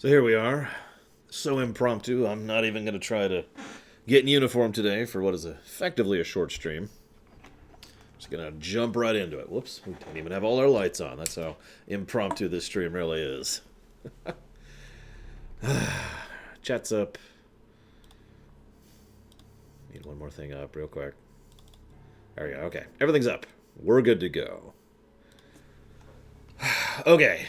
So here we are. So impromptu, I'm not even going to try to get in uniform today for what is effectively a short stream. Just going to jump right into it. Whoops, we don't even have all our lights on. That's how impromptu this stream really is. Chat's up. Need one more thing up real quick. There we go. Okay, everything's up. We're good to go. Okay.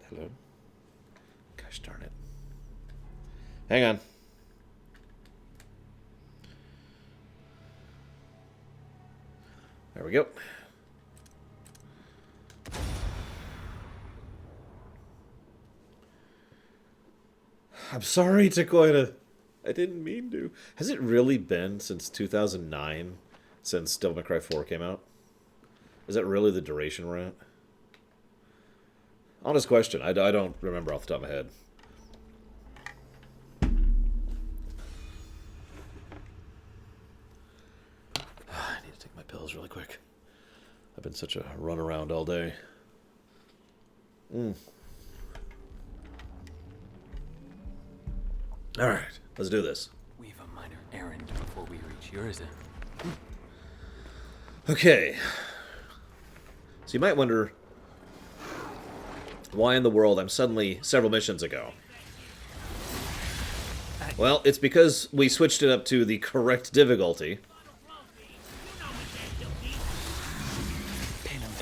Hello? Gosh darn it. Hang on. There we go. I'm sorry, Takoida. I didn't mean to. Has it really been since 2009 since Devil May Cry 4 came out? Is that really the duration we're at? Honest question. I don't remember off the top of my head. I need to take my pills really quick. I've been such a runaround all day. Alright, let's do this. We've a minor errand before we reach Urizen. Okay. So you might wonder why in the world I'm suddenly several missions ago. Well, it's because we switched it up to the correct difficulty.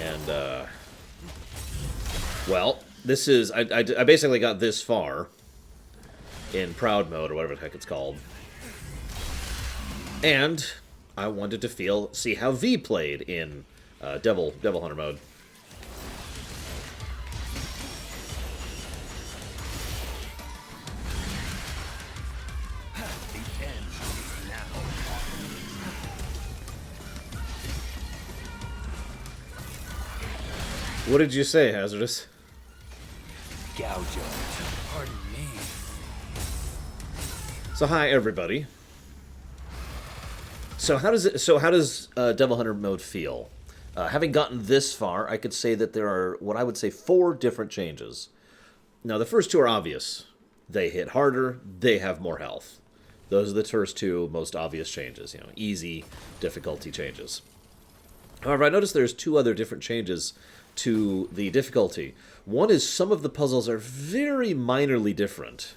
And, well, this is... I basically got this far in Proud Mode, or whatever the heck it's called. And I wanted to see how V played in Devil Hunter mode. What did you say, Hazardous? Gouger. Pardon me. So hi everybody. So how does Devil Hunter mode feel? Having gotten this far, I could say that there are what I would say 4 different changes. Now the first 2 are obvious. They hit harder, they have more health. Those are the first 2 most obvious changes, easy difficulty changes. However, I noticed there's 2 other different changes to the difficulty. One is some of the puzzles are very minorly different.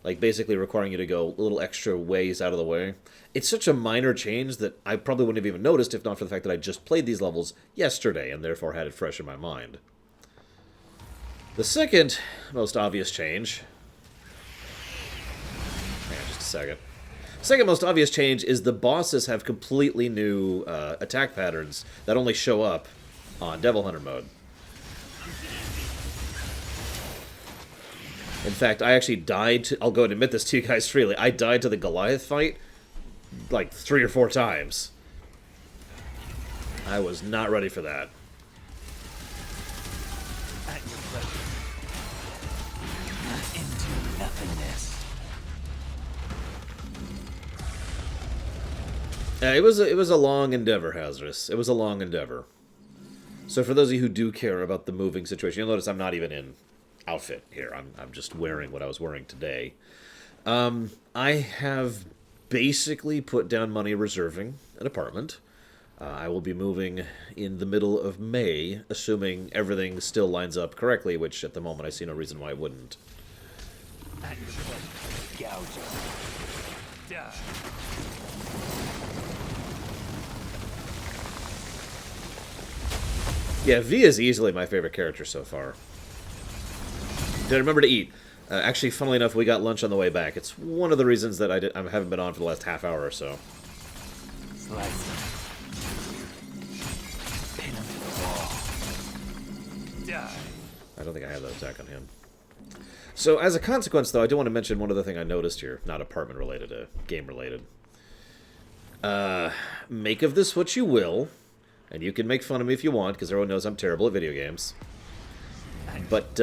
Like basically requiring you to go a little extra ways out of the way. It's such a minor change that I probably wouldn't have even noticed if not for the fact that I just played these levels yesterday and therefore had it fresh in my mind. The second most obvious change... Hang on just a second. Second most obvious change is the bosses have completely new attack patterns that only show up on Devil Hunter mode. In fact, I actually died to... I'll go and admit this to you guys freely. I died to the Goliath fight like 3 or 4 times. I was not ready for that. At your pleasure. Into nothingness. It was a long endeavor, Hazardous. It was a long endeavor. So for those of you who do care about the moving situation, you'll notice I'm not even in outfit here. I'm just wearing what I was wearing today. I have basically put down money reserving an apartment. I will be moving in the middle of May, assuming everything still lines up correctly, which at the moment I see no reason why it wouldn't. At your pleasure. Gouger. Die. Yeah, V is easily my favorite character so far. Did I remember to eat? Actually, funnily enough, we got lunch on the way back. It's one of the reasons that I haven't been on for the last half hour or so. Slice him. Pin him to the wall. Die. I don't think I have that attack on him. So, as a consequence, though, I do want to mention one other thing I noticed here. Not apartment-related, game-related. Make of this what you will. And you can make fun of me if you want, because everyone knows I'm terrible at video games. But,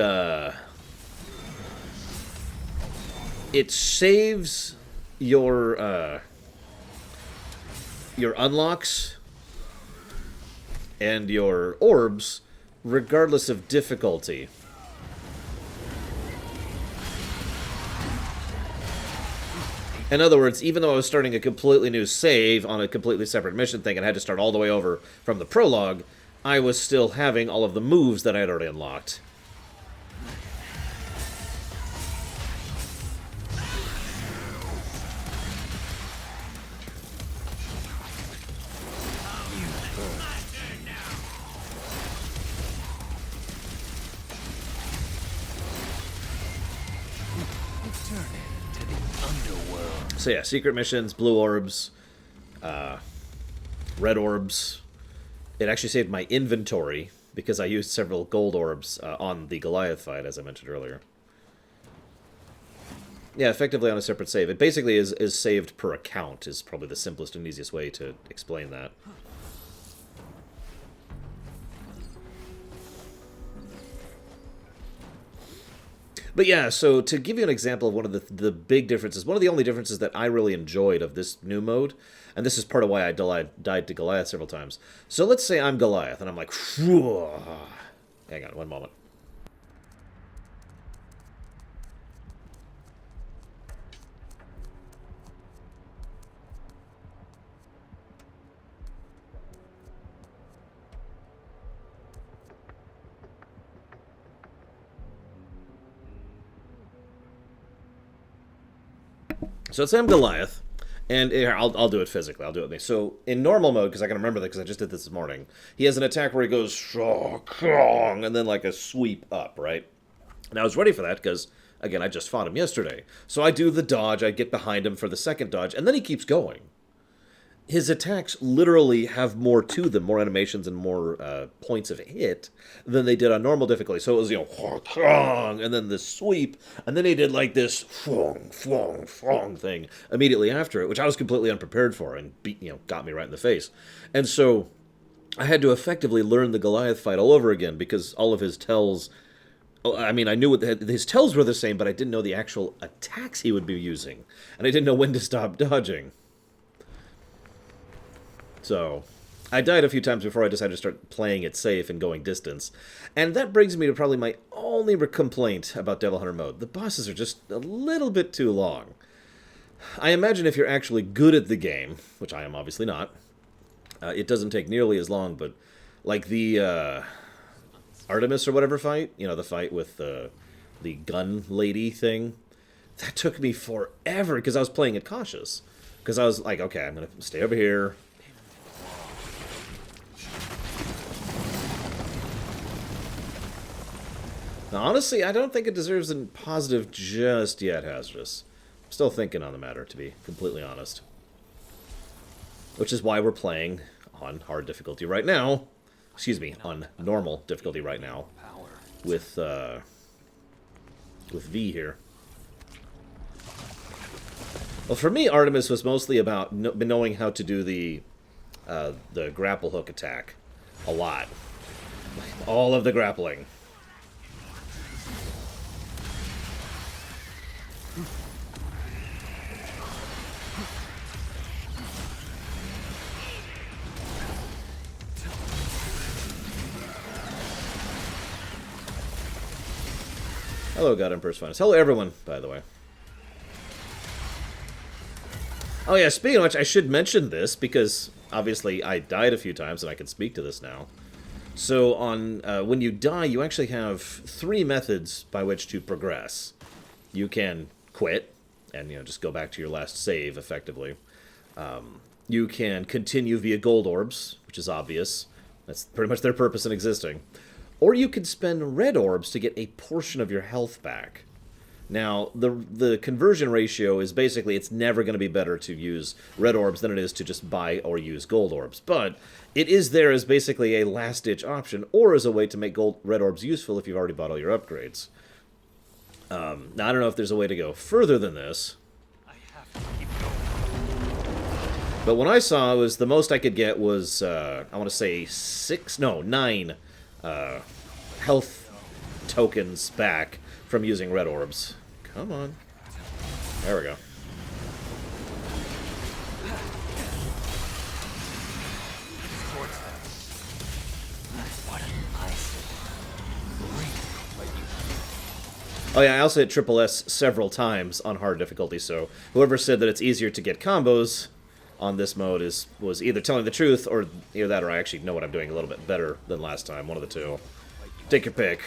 it saves your unlocks and your orbs regardless of difficulty. In other words, even though I was starting a completely new save on a completely separate mission thing and had to start all the way over from the prologue, I was still having all of the moves that I had already unlocked. So yeah, secret missions, blue orbs, red orbs. It actually saved my inventory because I used several gold orbs on the Goliath fight, as I mentioned earlier. Yeah, effectively on a separate save. It basically is saved per account, is probably the simplest and easiest way to explain that. But yeah, so to give you an example of one of the big differences, one of the only differences that I really enjoyed of this new mode, and this is part of why I died to Goliath several times. So let's say I'm Goliath, and I'm like, phew. Hang on one moment. So let's say I'm Goliath, and here, I'll do it physically. I'll do it with me. So in normal mode, because I can remember that because I just did this morning, he has an attack where he goes strong, and then like a sweep up, right? And I was ready for that because, again, I just fought him yesterday. So I do the dodge, I get behind him for the second dodge, and then he keeps going. His attacks literally have more to them, more animations and more points of hit than they did on normal difficulty. So it was, and then this sweep, and then he did like this thing immediately after it, which I was completely unprepared for and got me right in the face. And so I had to effectively learn the Goliath fight all over again because all of his tells... I mean, I knew what his tells were the same, but I didn't know the actual attacks he would be using. And I didn't know when to stop dodging. So, I died a few times before I decided to start playing it safe and going distance. And that brings me to probably my only complaint about Devil Hunter mode. The bosses are just a little bit too long. I imagine if you're actually good at the game, which I am obviously not, it doesn't take nearly as long, but like the Artemis or whatever fight, the fight with the gun lady thing, that took me forever because I was playing it cautious. Because I was like, okay, I'm going to stay over here. Now, honestly, I don't think it deserves a positive just yet, Hazardous. I'm still thinking on the matter, to be completely honest. Which is why we're playing on hard difficulty right now. Excuse me, on normal difficulty right now. With V here. Well, for me, Artemis was mostly about knowing how to do the grapple hook attack. A lot. All of the grappling. Hello, God Emperor's Finest. Hello, everyone, by the way. Oh, yeah, speaking of which, I should mention this, because obviously I died a few times, and I can speak to this now. So, on when you die, you actually have 3 methods by which to progress. You can quit, and, just go back to your last save, effectively. You can continue via gold orbs, which is obvious. That's pretty much their purpose in existing. Or you can spend red orbs to get a portion of your health back. Now, the conversion ratio is basically it's never going to be better to use red orbs than it is to just buy or use gold orbs. But it is there as basically a last-ditch option or as a way to make red orbs useful if you've already bought all your upgrades. Now, I don't know if there's a way to go further than this. But what I saw was the most I could get was, I want to say 9 health tokens back from using red orbs. Come on. There we go. What a nice Oh yeah, I also hit triple S several times on hard difficulty, so whoever said that it's easier to get combos on this mode was either telling the truth, or either that or I actually know what I'm doing a little bit better than last time. One of the two. Take your pick.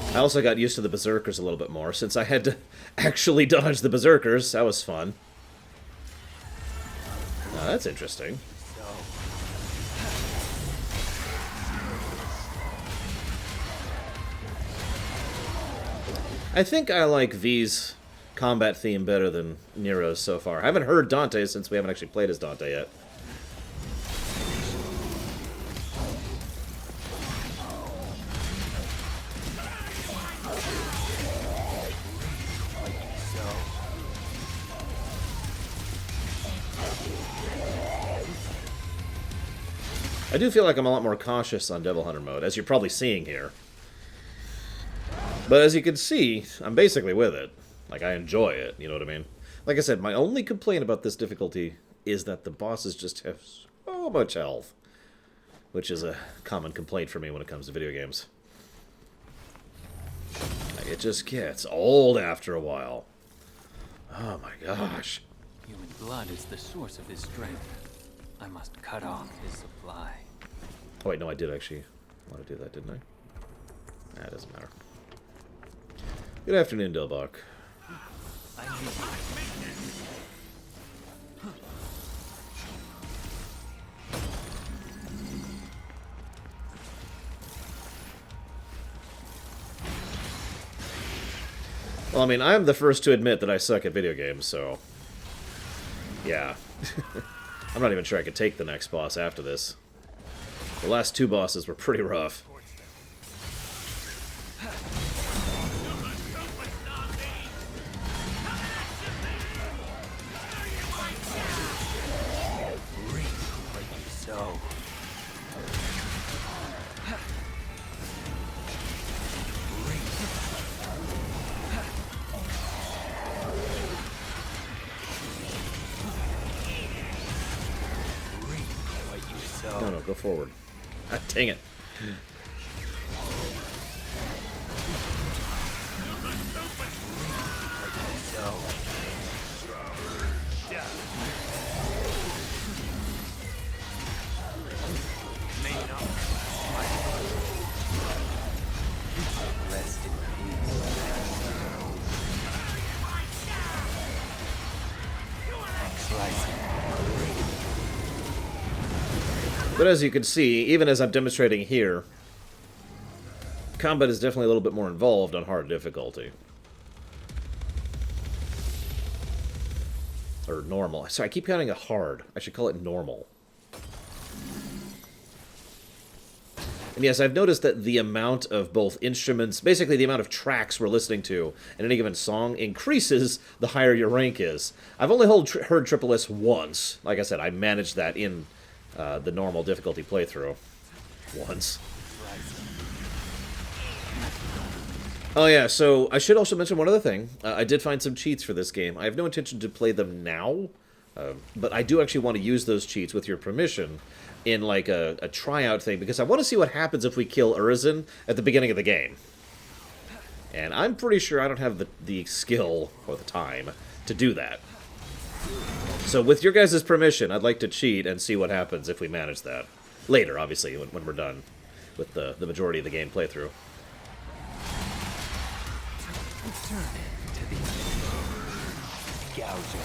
I also got used to the Berserkers a little bit more, since I had to actually dodge the Berserkers. That was fun. That's interesting. I think I like V's combat theme better than Nero's so far. I haven't heard Dante's since we haven't actually played as Dante yet. I do feel like I'm a lot more cautious on Devil Hunter mode, as you're probably seeing here. But as you can see, I'm basically with it. Like, I enjoy it, you know what I mean? Like I said, my only complaint about this difficulty is that the bosses just have so much health. Which is a common complaint for me when it comes to video games. Like, it just gets old after a while. Oh my gosh. Human blood is the source of his strength. I must cut off his supply. Oh wait, no, I did actually want to do that, didn't I? Nah, it doesn't matter. Good afternoon, Delbach. I need you. Well, I mean, I'm the first to admit that I suck at video games, so... yeah. I'm not even sure I could take the next boss after this. The last two bosses were pretty rough. So. No, no, go forward. Ah, dang it. Rest in peace. Slice it. But as you can see, even as I'm demonstrating here, combat is definitely a little bit more involved on hard difficulty. Or normal. Sorry, I keep counting it hard. I should call it normal. And yes, I've noticed that the amount of both instruments, basically the amount of tracks we're listening to in any given song, increases the higher your rank is. I've only heard Triple S once. Like I said, I managed that in the normal difficulty playthrough. Once. Oh yeah, so I should also mention one other thing. I did find some cheats for this game. I have no intention to play them now, but I do actually want to use those cheats with your permission in like a tryout thing, because I want to see what happens if we kill Urizen at the beginning of the game. And I'm pretty sure I don't have the skill or the time to do that. So with your guys' permission, I'd like to cheat and see what happens if we manage that. Later, obviously, when we're done with the majority of the game playthrough. Return to the gouger.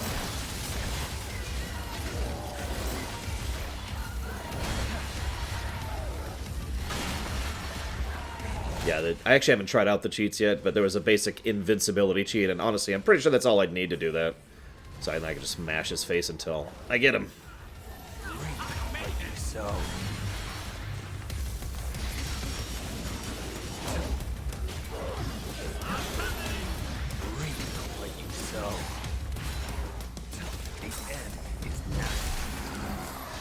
Yeah, I actually haven't tried out the cheats yet, but there was a basic invincibility cheat, and honestly, I'm pretty sure that's all I'd need to do that. So I can just smash his face until I get him. So.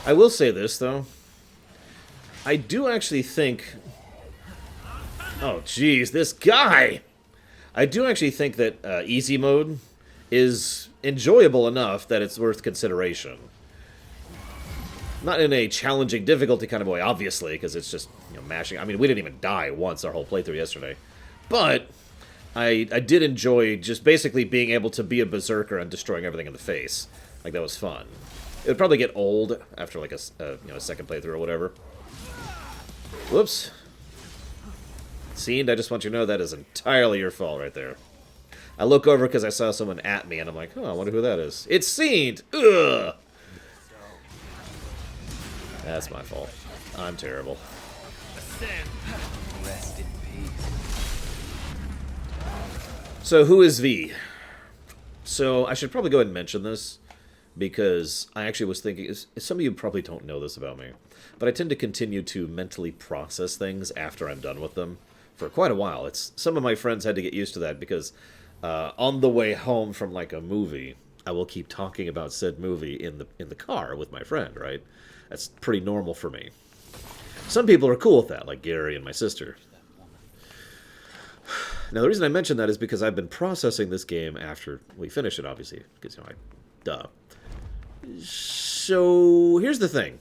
I will say this, though. I do actually think... oh, jeez, this guy! I do actually think that easy mode is enjoyable enough that it's worth consideration. Not in a challenging difficulty kind of way, obviously, because it's just, mashing. I mean, we didn't even die once our whole playthrough yesterday. But I did enjoy just basically being able to be a berserker and destroying everything in the face. Like, that was fun. It would probably get old after, like, a second playthrough or whatever. Whoops. Fiend, I just want you to know that is entirely your fault right there. I look over because I saw someone at me, and I'm like, oh, I wonder who that is. It's Fiend! Ugh! That's my fault. I'm terrible. Rest in peace. So, who is V? So, I should probably go ahead and mention this, because I actually was thinking, some of you probably don't know this about me, but I tend to continue to mentally process things after I'm done with them for quite a while. Some of my friends had to get used to that, because on the way home from, like, a movie, I will keep talking about said movie in the car with my friend, right? That's pretty normal for me. Some people are cool with that, like Gary and my sister. Now, the reason I mention that is because I've been processing this game after we finish it, obviously, because, duh. So, here's the thing.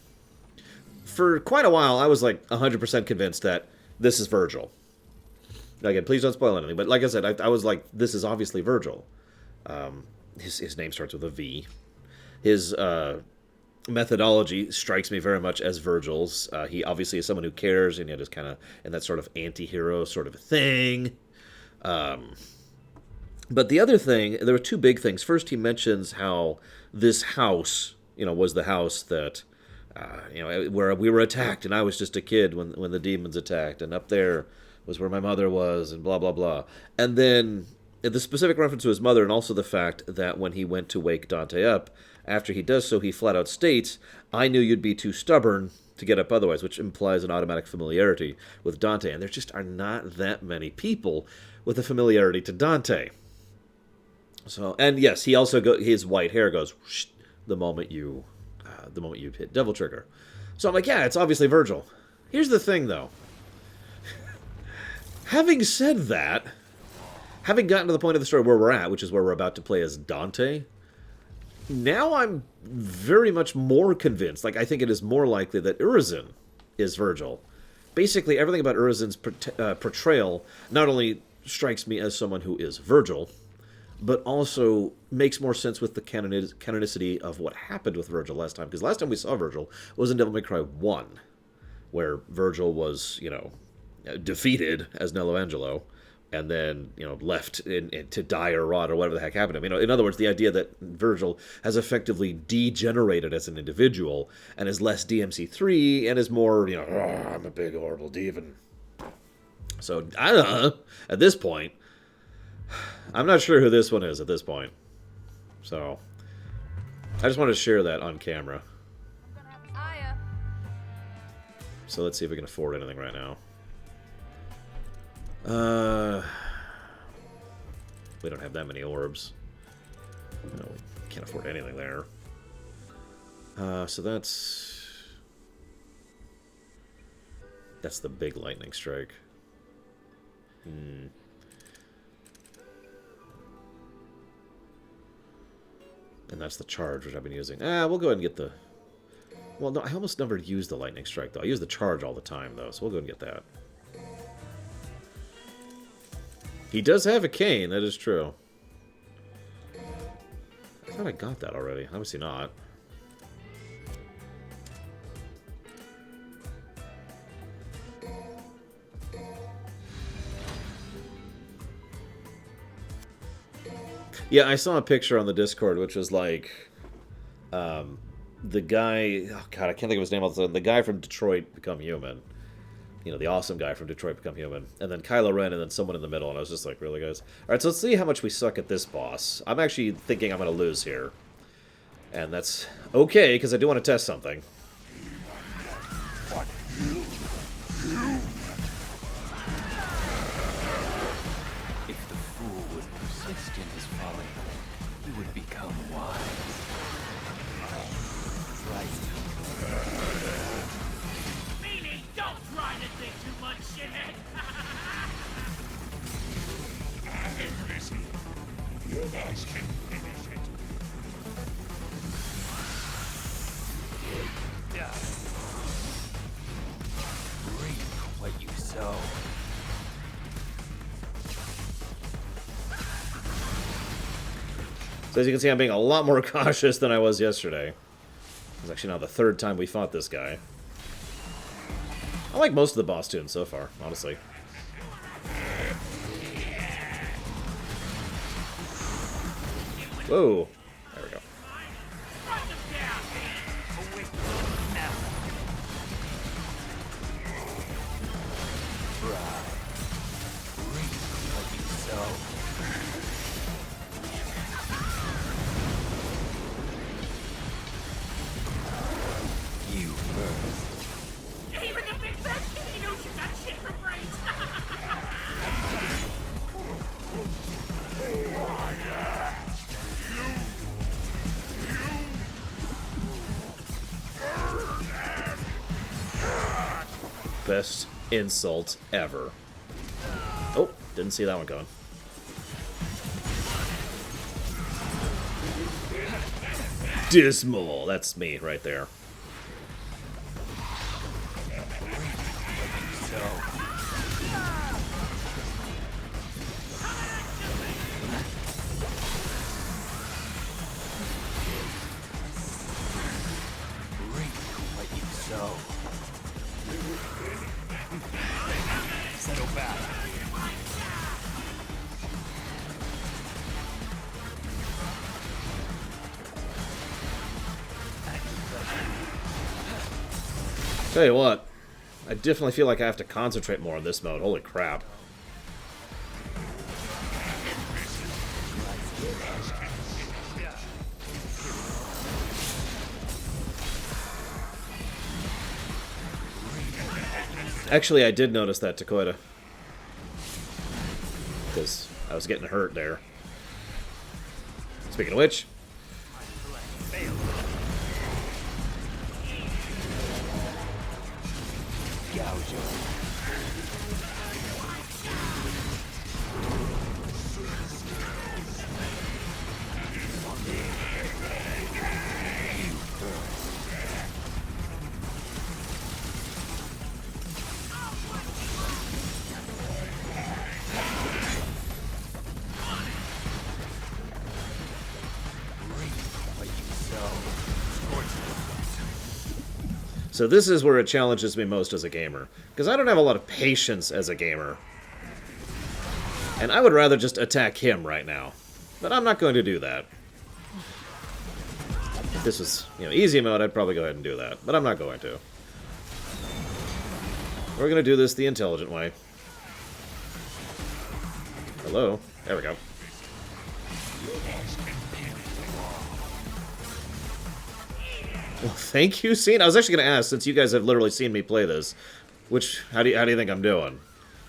For quite a while, I was, like, 100% convinced that this is Virgil. Now, again, please don't spoil anything, but like I said, I was like, this is obviously Virgil. His name starts with a V. His methodology strikes me very much as Virgil's. He obviously is someone who cares, and yet is kind of in that sort of anti-hero sort of thing. But the other thing, there were two big things. First, he mentions how this house, was the house that, where we were attacked, and I was just a kid when the demons attacked, and up there was where my mother was, and blah, blah, blah. And then the specific reference to his mother, and also the fact that when he went to wake Dante up, after he does so, he flat out states, I knew you'd be too stubborn to get up otherwise, which implies an automatic familiarity with Dante. And there just are not that many people with a familiarity to Dante. So, and yes, he also his white hair goes whoosh, the moment you hit Devil Trigger. So I'm like, yeah, it's obviously Virgil. Here's the thing, though. Having said that, having gotten to the point of the story where we're at, which is where we're about to play as Dante, now I'm very much more convinced. Like, I think it is more likely that Urizen is Virgil. Basically, everything about Urizen's portrayal not only strikes me as someone who is Virgil, but also makes more sense with the canonicity of what happened with Virgil last time. Because last time we saw Virgil was in Devil May Cry 1, where Virgil was, defeated as Nello Angelo, and then, left to die or rot or whatever the heck happened to him. In other words, the idea that Virgil has effectively degenerated as an individual and is less DMC3 and is more, I'm a big, horrible demon. So, I don't know. At this point, I'm not sure who this one is at this point. So, I just wanted to share that on camera. So let's see if we can afford anything right now. We don't have that many orbs. No, we can't afford anything there. So that's the big lightning strike. And that's the charge, which I've been using. We'll go ahead and get the... Well, no, I almost never use the lightning strike, though. I use the charge all the time, though, so we'll go ahead and get that. He does have a cane, that is true. I thought I got that already. Obviously not. Yeah, I saw a picture on the Discord, which was like, the guy, oh god, I can't think of his name all of a sudden, the guy from Detroit Become Human. The awesome guy from Detroit Become Human. And then Kylo Ren, and then someone in the middle, and I was just like, really, guys? Alright, so let's see how much we suck at this boss. I'm actually thinking I'm going to lose here. And that's okay, because I do want to test something. If the fool would persist in his folly, he would become wise. Right. Meaning, don't try to think too much, shithead! so. So as you can see, I'm being a lot more cautious than I was yesterday. It's actually now the third time we fought this guy. I like most of the boss tunes so far, honestly. Whoa. There we go. You first. Even the big fat kitty knows you got shit for brains. Best insult ever. Oh, didn't see that one coming. Dismal. That's me right there. Settle back. Tell you what, I definitely feel like I have to concentrate more on this mode. Holy crap. Actually, I did notice that, Takoida. Because I was getting hurt there. Speaking of which... So this is where it challenges me most as a gamer. Because I don't have a lot of patience as a gamer. And I would rather just attack him right now. But I'm not going to do that. If this was, easy mode, I'd probably go ahead and do that. But I'm not going to. We're going to do this the intelligent way. Hello? There we go. Well, thank you, Scene. I was actually going to ask, since you guys have literally seen me play this, how do you think I'm doing?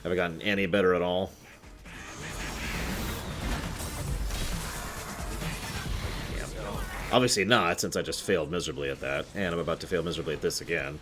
Have I gotten any better at all? Yeah. Obviously not, since I just failed miserably at that, and I'm about to fail miserably at this again.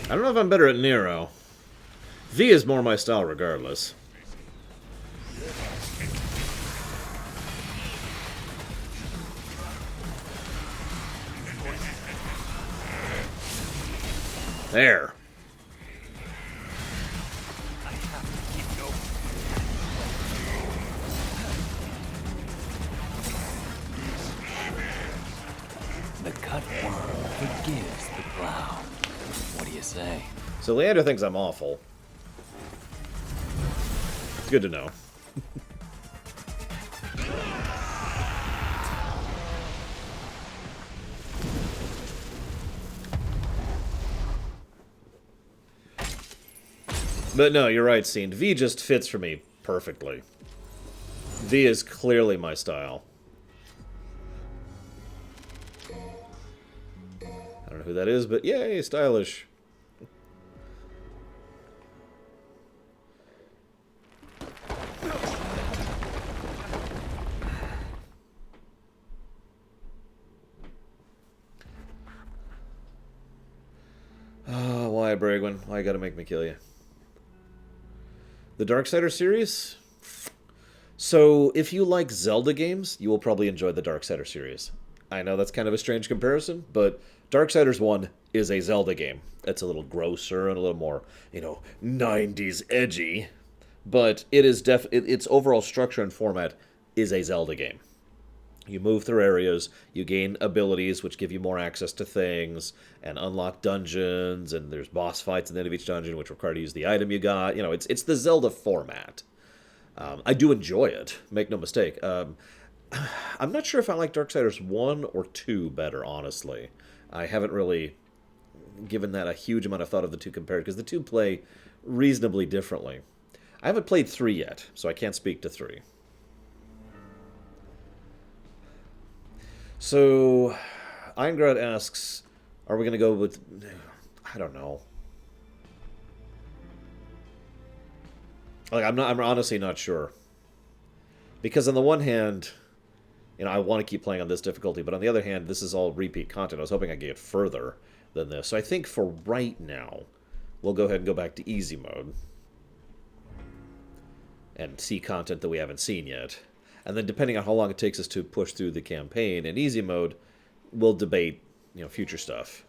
I don't know if I'm better at Nero. V is more my style regardless. There. The cutworm forgives the plow. What do you say? So Leander thinks I'm awful. It's good to know. But no, you're right, Scene. V just fits for me perfectly. V is clearly my style. I don't know who that is, but yay, stylish. Oh, why, Bragwin? Why you gotta make me kill you? The Darksider series? So, if you like Zelda games, you will probably enjoy the Darksider series. I know that's kind of a strange comparison, but Darksiders 1 is a Zelda game. It's a little grosser and a little more, 90s edgy, but it is its overall structure and format is a Zelda game. You move through areas, you gain abilities which give you more access to things, and unlock dungeons, and there's boss fights at the end of each dungeon which require to use the item you got. It's the Zelda format. I do enjoy it, make no mistake. I'm not sure if I like Darksiders 1 or 2 better, honestly. I haven't really given that a huge amount of thought of the two compared, because the two play reasonably differently. I haven't played 3 yet, so I can't speak to 3. So, Eingrad asks, are we going to go with... I don't know. I'm honestly not sure. Because on the one hand, I want to keep playing on this difficulty, but on the other hand, this is all repeat content. I was hoping I could get further than this. So I think for right now, we'll go ahead and go back to easy mode. And see content that we haven't seen yet. And then depending on how long it takes us to push through the campaign in easy mode, we'll debate, future stuff.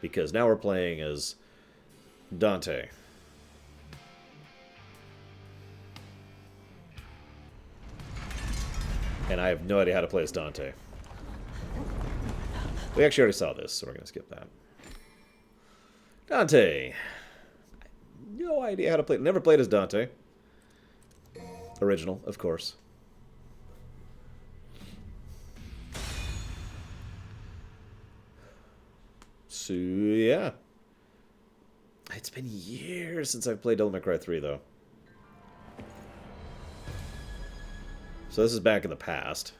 Because now we're playing as Dante. And I have no idea how to play as Dante. We actually already saw this, so we're going to skip that. Dante. No idea how to play. Never played as Dante. Original, of course. So, yeah. It's been years since I've played Devil May Cry 3, though. So this is back in the past.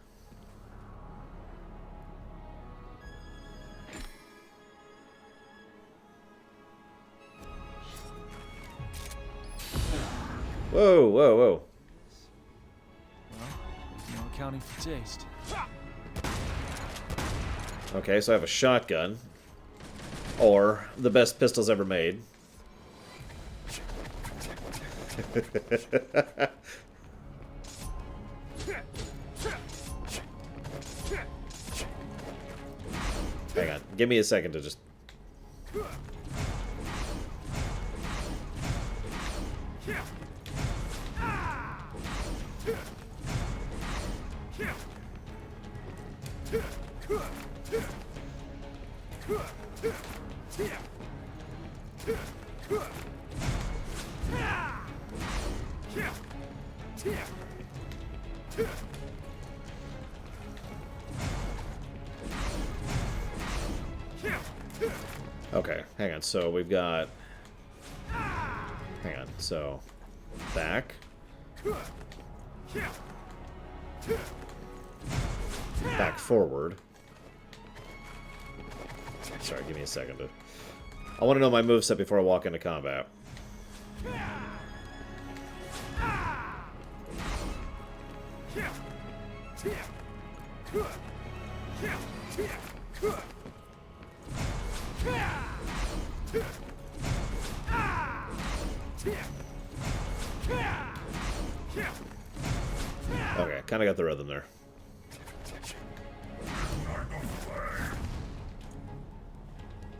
Whoa, whoa, whoa. Well, no accounting for taste. Okay, so I have a shotgun. Or the best pistols ever made. Hang on, give me a second to just... Okay, hang on, so we've got... Hang on, so... Back. Back forward. Sorry, give me a second to... I want to know my moveset before I walk into combat. Okay, kind of got the rhythm there.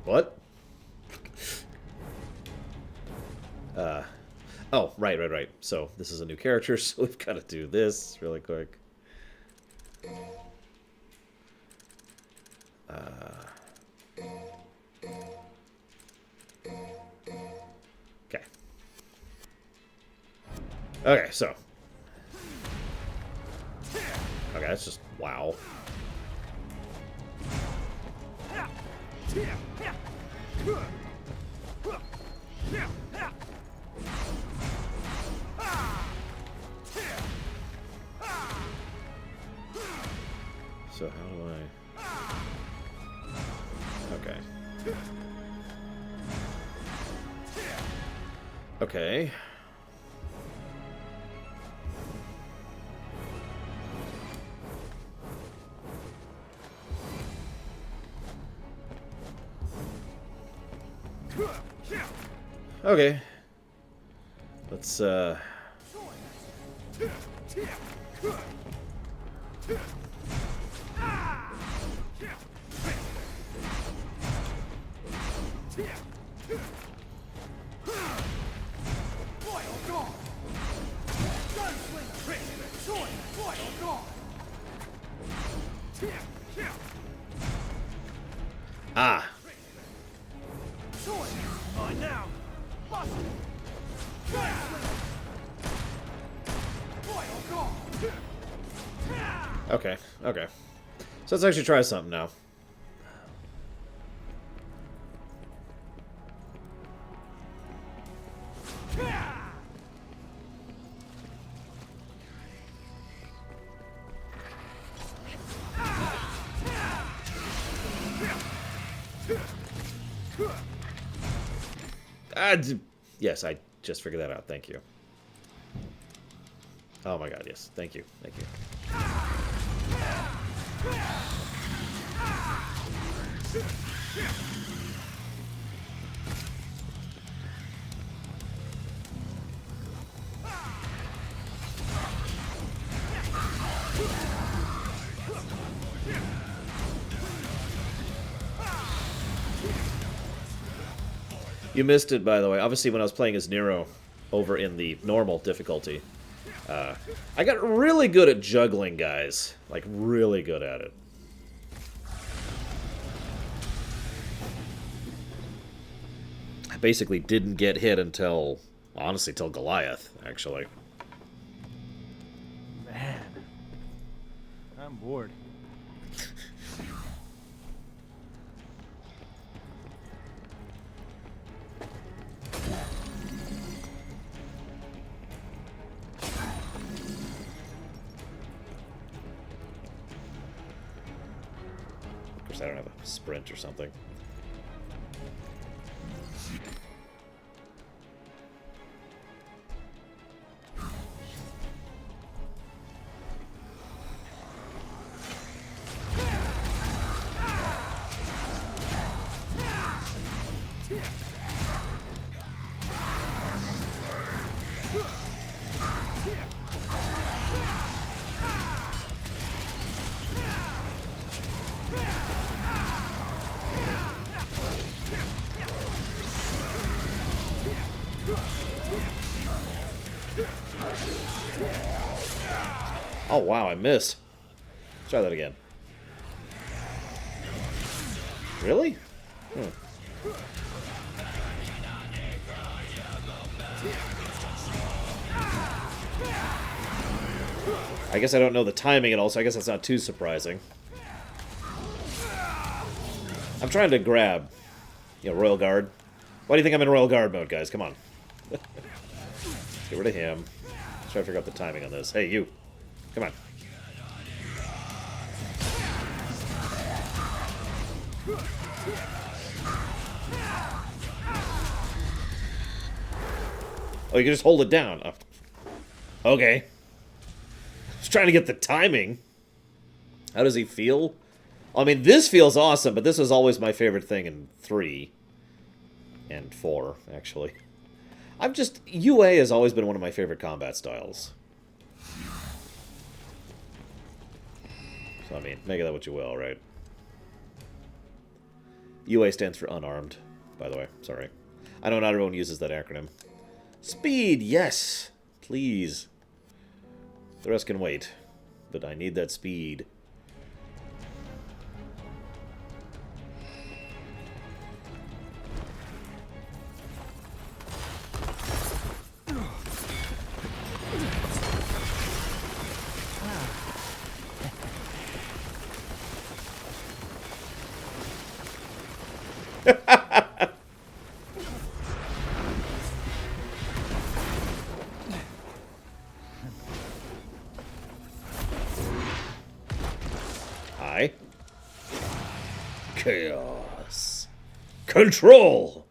What? Oh, right. So, this is a new character, so we've got to do this really quick. Okay. Okay, so. Okay, that's just... Wow. So how do I... Okay. Okay. Okay. Let's, Ah! Okay, okay. So let's actually try something now. Yes, I just figured that out. Thank you. Oh my god, yes. Thank you. Thank you. You missed it, by the way. Obviously, when I was playing as Nero over in the normal difficulty, I got really good at juggling, guys. Like, really good at it. I basically didn't get hit until, honestly, till Goliath, actually. Man, I'm bored. Of course, I don't have a sprint or something. Oh, wow, I missed. Let's try that again. Really? I guess I don't know the timing at all, so I guess that's not too surprising. I'm trying to grab, Royal Guard. Why do you think I'm in Royal Guard mode, guys? Come on. Get rid of him. Let's try to figure out the timing on this. Hey, you. Come on. Oh, you can just hold it down. Oh. Okay. Just trying to get the timing. How does he feel? I mean, this feels awesome, but this was always my favorite thing in 3. And 4, actually. UA has always been one of my favorite combat styles. So, I mean, make of that what you will, right? UA stands for unarmed, by the way. Sorry. I know not everyone uses that acronym. Speed, yes! Please. The rest can wait. But I need that speed. Chaos. Control.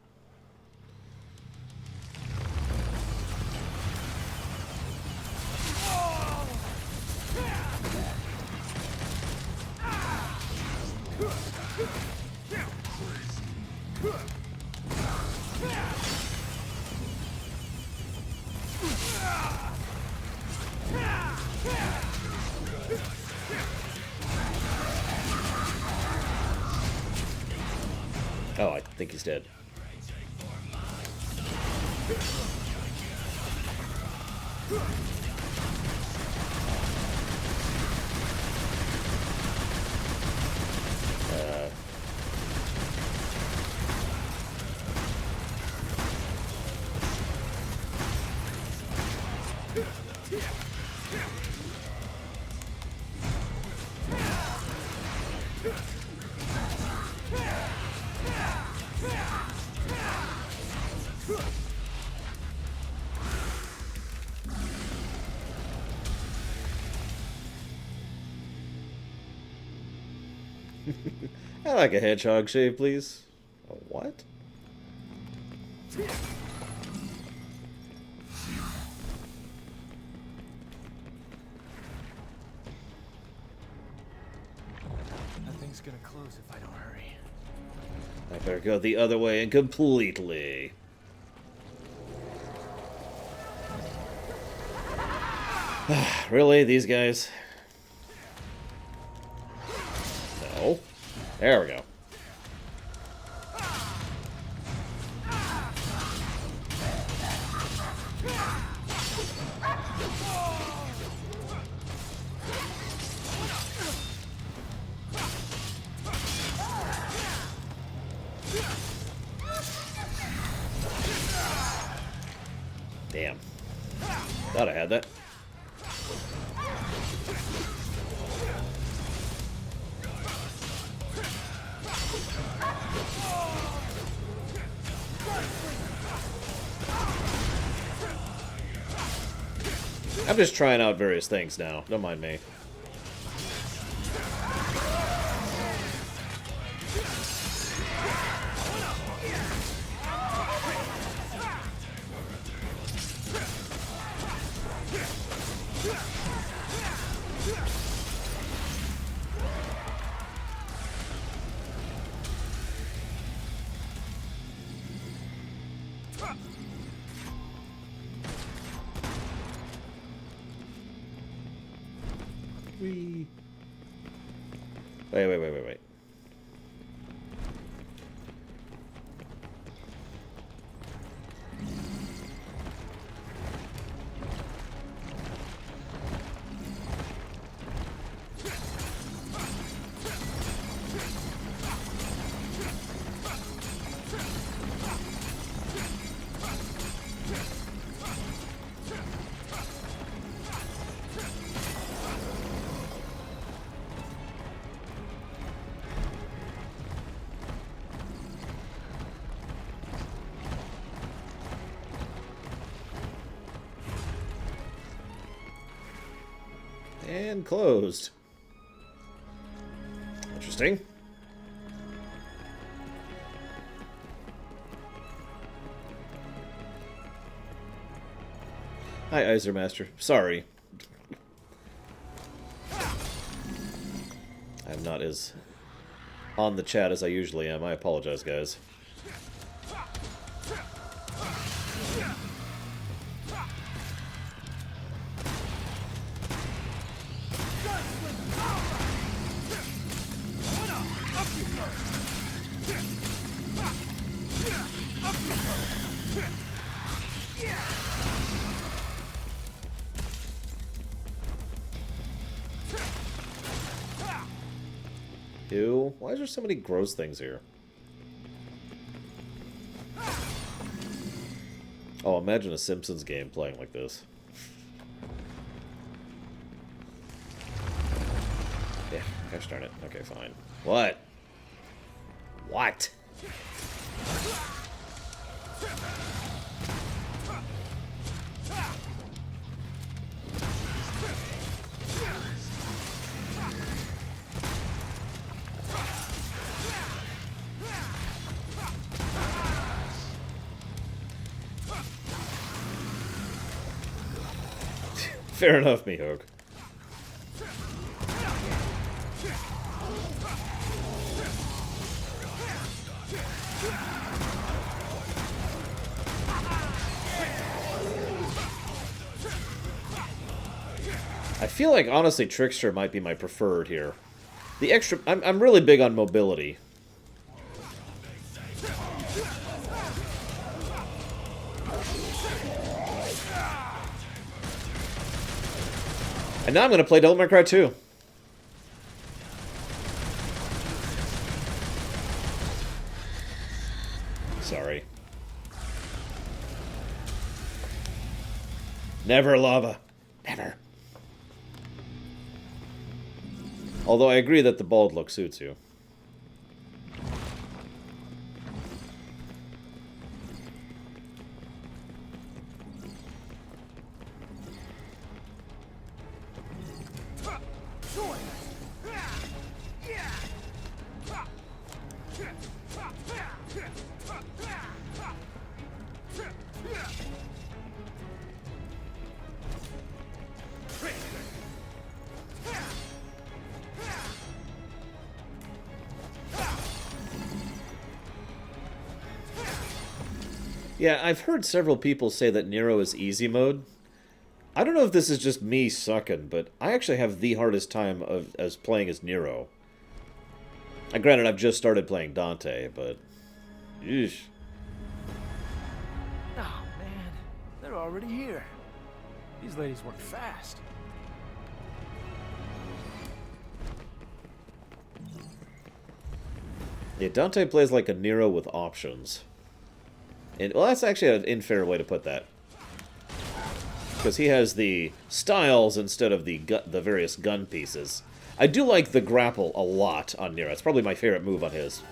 Oh, I think he's dead. I like a hedgehog shave, please. A what? Nothing's gonna close if I don't hurry. I better go the other way and completely. Really? These guys? No. There we go. Damn. Thought I had that. I'm just trying out various things now. Don't mind me. Wee. Wait. And closed. Interesting. Hi, Isermaster. Sorry. I'm not as on the chat as I usually am. I apologize, guys. Ew. Why is there so many gross things here? Oh, imagine a Simpsons game playing like this. Yeah, gosh darn it. Okay, fine. What? What? Fair enough, Mihawk. I feel like, honestly, Trickster might be my preferred here. The extra... I'm really big on mobility. And now I'm going to play Devil May Cry 2. Sorry. Never, Lava. Never. Although I agree that the bald look suits you. Yeah, I've heard several people say that Nero is easy mode. I don't know if this is just me sucking, but I actually have the hardest time as playing as Nero. Granted, I've just started playing Dante, but... Eesh. Oh, man. They're already here. These ladies work fast. Yeah, Dante plays like a Nero with options. And, well, that's actually an unfair way to put that. Because he has the styles instead of the various gun pieces. I do like the grapple a lot on Nero. It's probably my favorite move on his.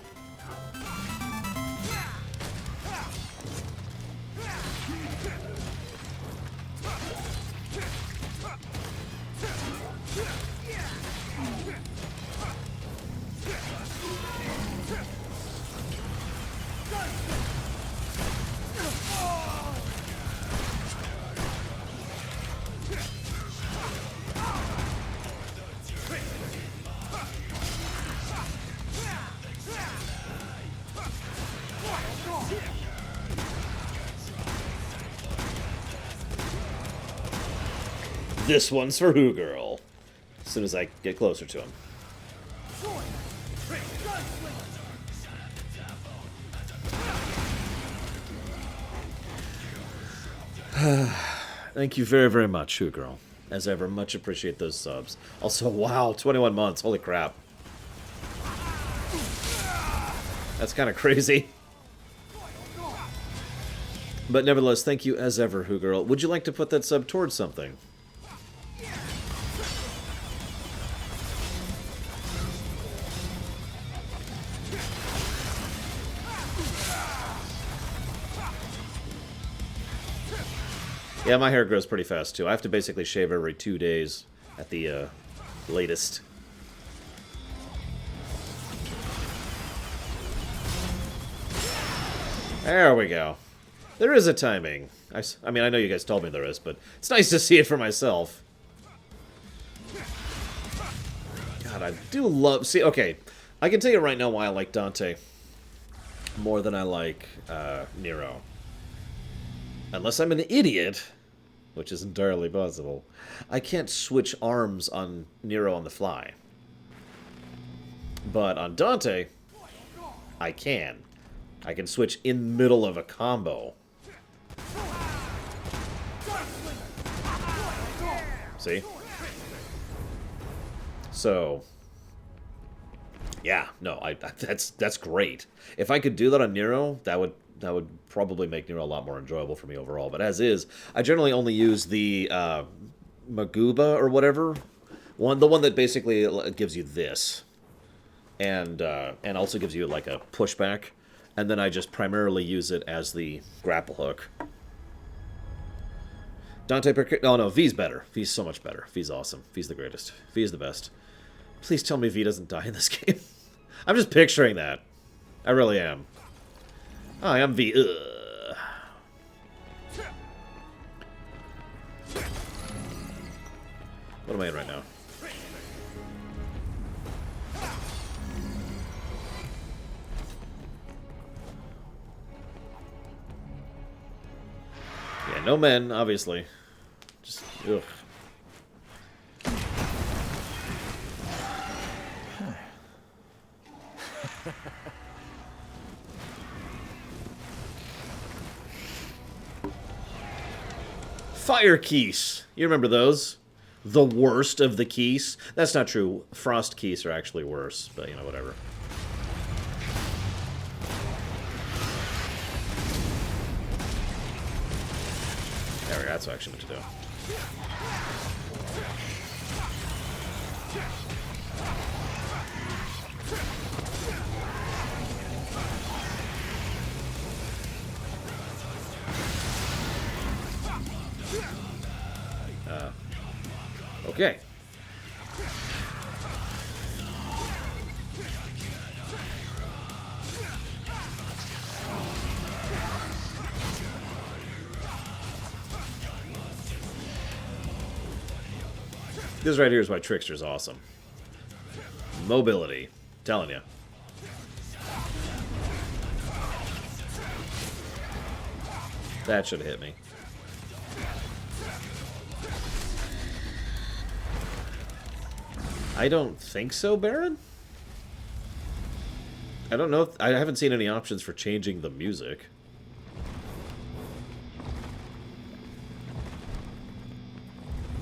This one's for Who Girl. As soon as I get closer to him. Thank you very, very much, Who Girl. As ever, much appreciate those subs. Also, wow, 21 months. Holy crap. That's kind of crazy. But nevertheless, thank you as ever, Who Girl. Would you like to put that sub towards something? Yeah, my hair grows pretty fast, too. I have to basically shave every 2 days at the latest. There we go. There is a timing. I mean, I know you guys told me there is, but it's nice to see it for myself. God, I do love... See, okay. I can tell you right now why I like Dante more than I like Nero. Unless I'm an idiot, which is entirely possible, I can't switch arms on Nero on the fly. But on Dante, I can. I can switch in the middle of a combo. See? So, yeah, no, that's great. If I could do that on Nero, that would probably make Nero a lot more enjoyable for me overall. But as is, I generally only use the Maguba or whatever, the one that basically gives you this, and also gives you like a pushback, and then I just primarily use it as the grapple hook. Dante, oh no, V's better. V's so much better. V's awesome. V's the greatest. V is the best. Please tell me V doesn't die in this game. I'm just picturing that. I really am. Hi, I'm V. Ugh. am I in right now? Yeah, no men, obviously. Just, ugh. Fire Keese. You remember those? The worst of the Keese. That's not true. Frost Keese are actually worse, but you know, whatever. There we go. That's what I actually meant to do. Okay. This right here is why Trickster's awesome. Mobility. Telling you. That should have hit me. I don't think so, Baron? I don't know if... I haven't seen any options for changing the music.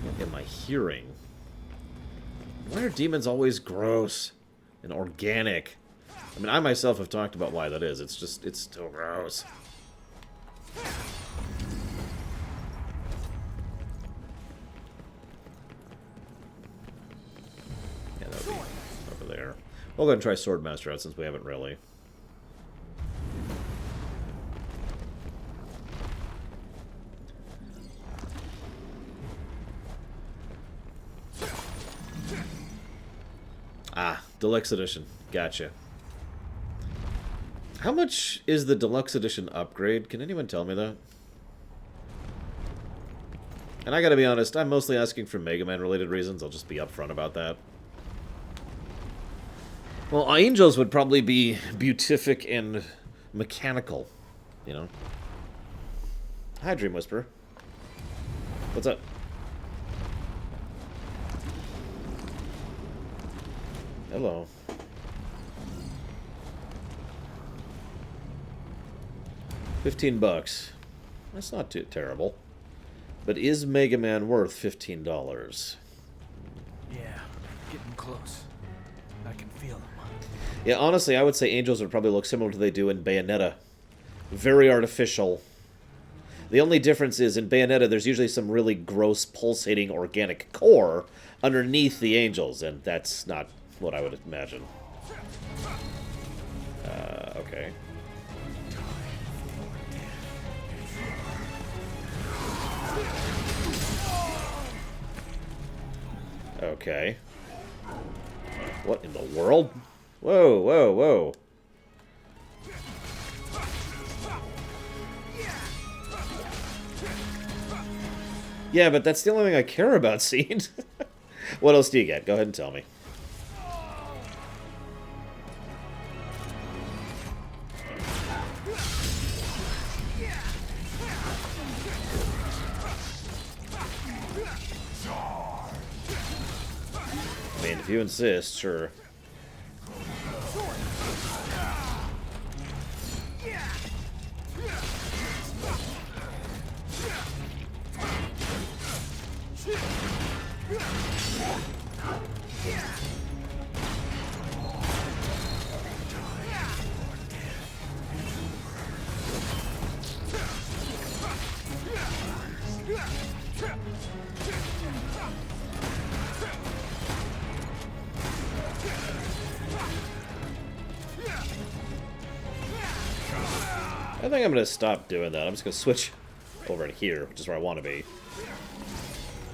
What am I hearing? Why are demons always gross and organic? I mean, I myself have talked about why that is. It's just... it's still gross. Over there. We'll go ahead and try Swordmaster out since we haven't really. Ah, Deluxe Edition. Gotcha. How much is the Deluxe Edition upgrade? Can anyone tell me that? And I gotta be honest, I'm mostly asking for Mega Man related reasons. I'll just be upfront about that. Well, Angels would probably be beatific and mechanical, you know? Hi, Dream Whisperer. What's up? Hello. $15. That's not too terrible. But is Mega Man worth $15? Yeah, getting close. I can feel them. Yeah, honestly, I would say Angels would probably look similar to what they do in Bayonetta. Very artificial. The only difference is in Bayonetta, there's usually some really gross, pulsating, organic core underneath the Angels, and that's not what I would imagine. Okay. Okay. What in the world? Whoa, whoa, whoa. Yeah, but that's the only thing I care about, Seed. What else do you get? Go ahead and tell me. I mean, if you insist, sure. I think I'm going to stop doing that. I'm just going to switch over in here, which is where I want to be.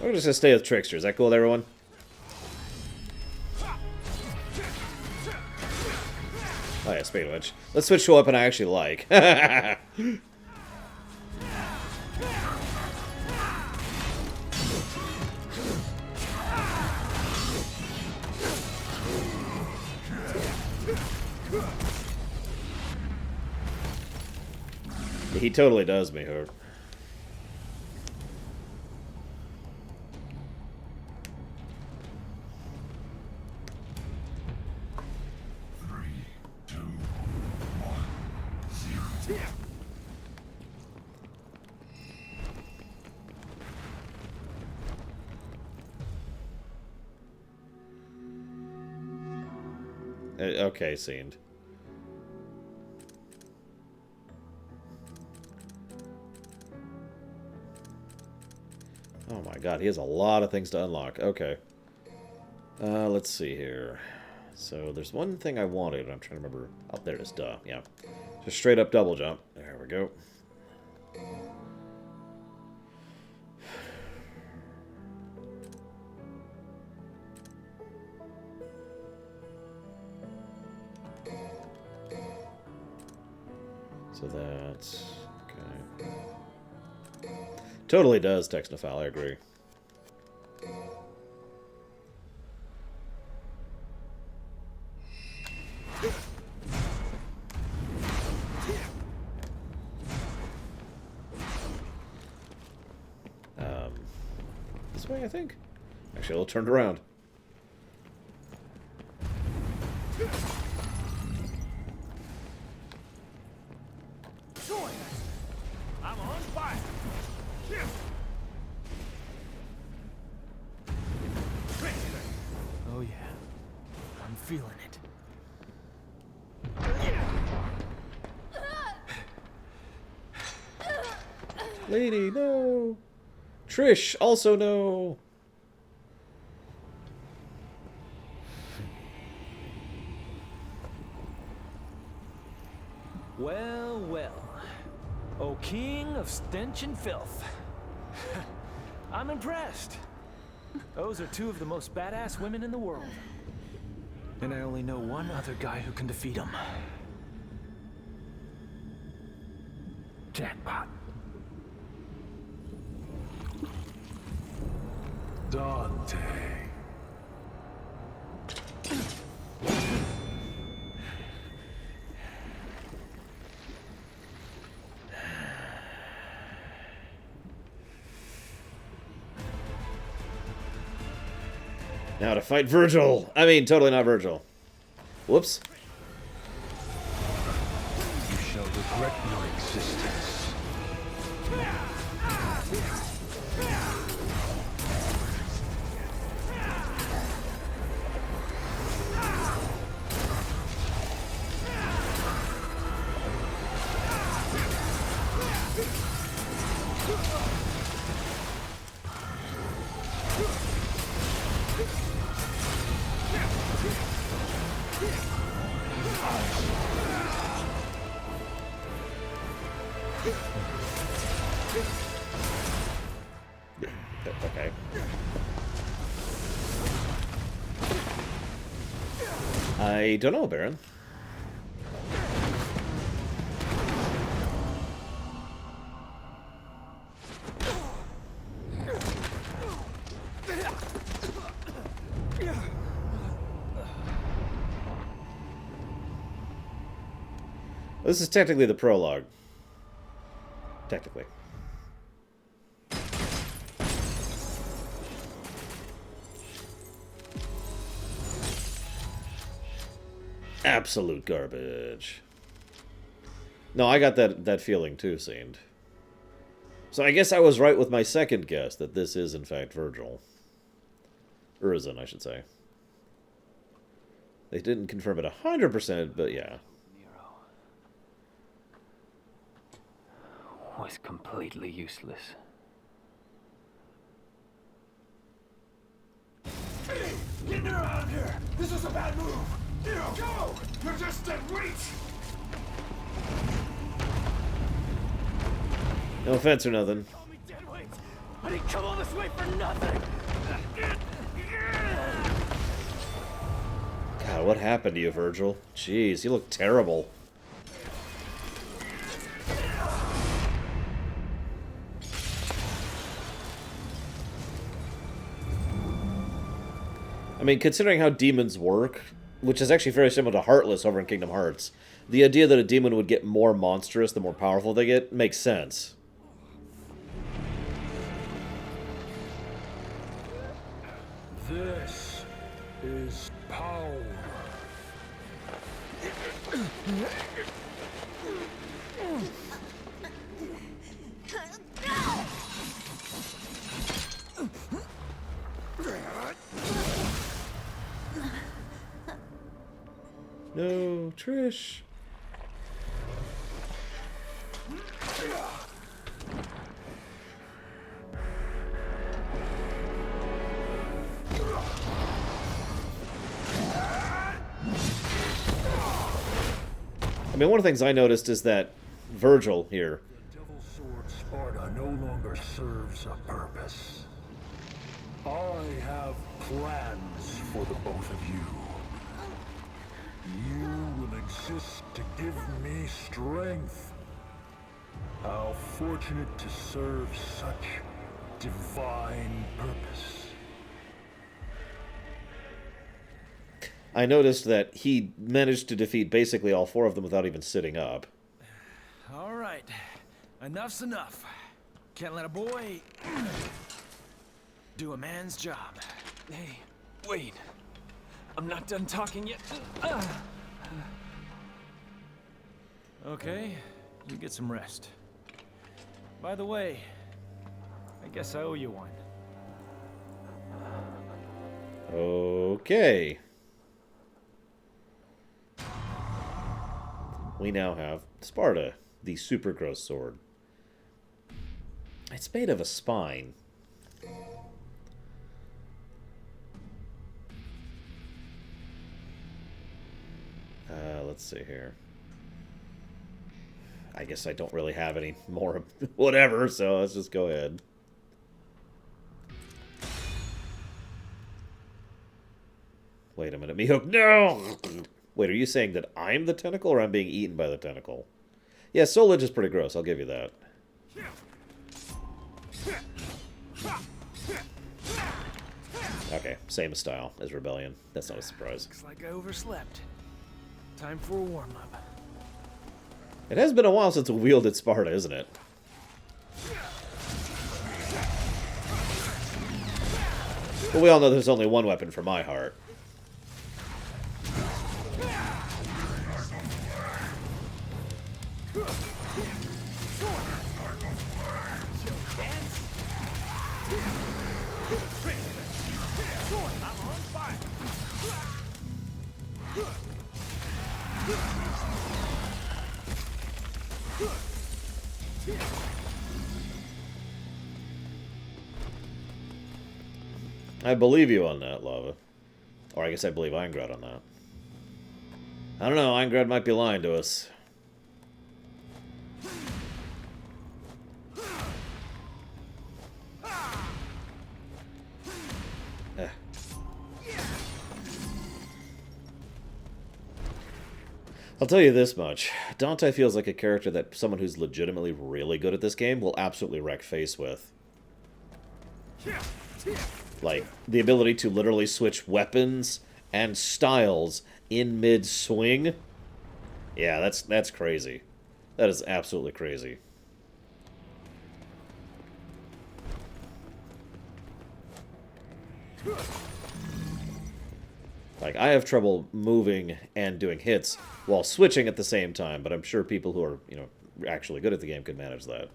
We're just going to stay with Trickster. Is that cool with everyone? Oh yeah, speaking of which, let's switch to a weapon I actually like. He totally does, Mihur. Okay, Seen. Oh my god, he has a lot of things to unlock. Okay. Let's see here. So there's one thing I wanted. I'm trying to remember. Oh, there it is. Duh. Yeah. Just straight up double jump. There we go. So that's... okay. Totally does, Texnophile, I agree. This way, I think? Actually, it'll turn around. I'm on fire. Oh yeah, I'm feeling it. Lady, no! Trish, also no! Well, well. O king of stench and filth. I'm impressed. Those are two of the most badass women in the world. And I only know one other guy who can defeat them. Jackpot. Dante. Now to fight Virgil! I mean, totally not Virgil. Whoops. You shall regret your existence. Okay. I don't know, Baron. This is technically the prologue. Technically. Absolute garbage. No, I got that feeling too, Seemed. So I guess I was right with my second guess that this is in fact Virgil. Urizen, I should say. They didn't confirm it 100%, but yeah. Was completely useless. Hey, get her out of here! This is a bad move! Nero, go! You're just dead weight! No offense or nothing. Call me dead weight. I didn't come all this way for nothing. God, what happened to you, Virgil? Jeez, you look terrible. I mean, considering how demons work, which is actually very similar to Heartless over in Kingdom Hearts. The idea that a demon would get more monstrous the more powerful they get makes sense. This is power. No, Trish. I mean, one of the things I noticed is that Virgil here, The Devil Sword Sparta no longer serves a purpose. I have plans for the both of you. You will exist to give me strength. How fortunate to serve such divine purpose. I noticed that he managed to defeat basically all four of them without even sitting up. All right, enough's enough. Can't let a boy do a man's job. Hey, wait. I'm not done talking yet. Okay, you get some rest. By the way, I guess I owe you one. Okay. We now have Sparta, the super gross sword. It's made of a spine. Let's see here. I guess I don't really have any more whatever, so let's just go ahead. Wait a minute, Mihawk. No! Wait, are you saying that I'm the tentacle or I'm being eaten by the tentacle? Yeah, Solage is pretty gross, I'll give you that. Okay, same style as Rebellion. That's not a surprise. Looks like I overslept. Time for a warm-up. It has been a while since we wielded Sparta, isn't it? But we all know there's only one weapon for my heart. I believe you on that, Lava. Or I guess I believe Eingrad on that. I don't know, Eingrad might be lying to us. Eh. I'll tell you this much. Dante feels like a character that someone who's legitimately really good at this game will absolutely wreck face with. Like, the ability to literally switch weapons and styles in mid-swing. Yeah, that's crazy. That is absolutely crazy. Like, I have trouble moving and doing hits while switching at the same time, but I'm sure people who are, you know, actually good at the game could manage that.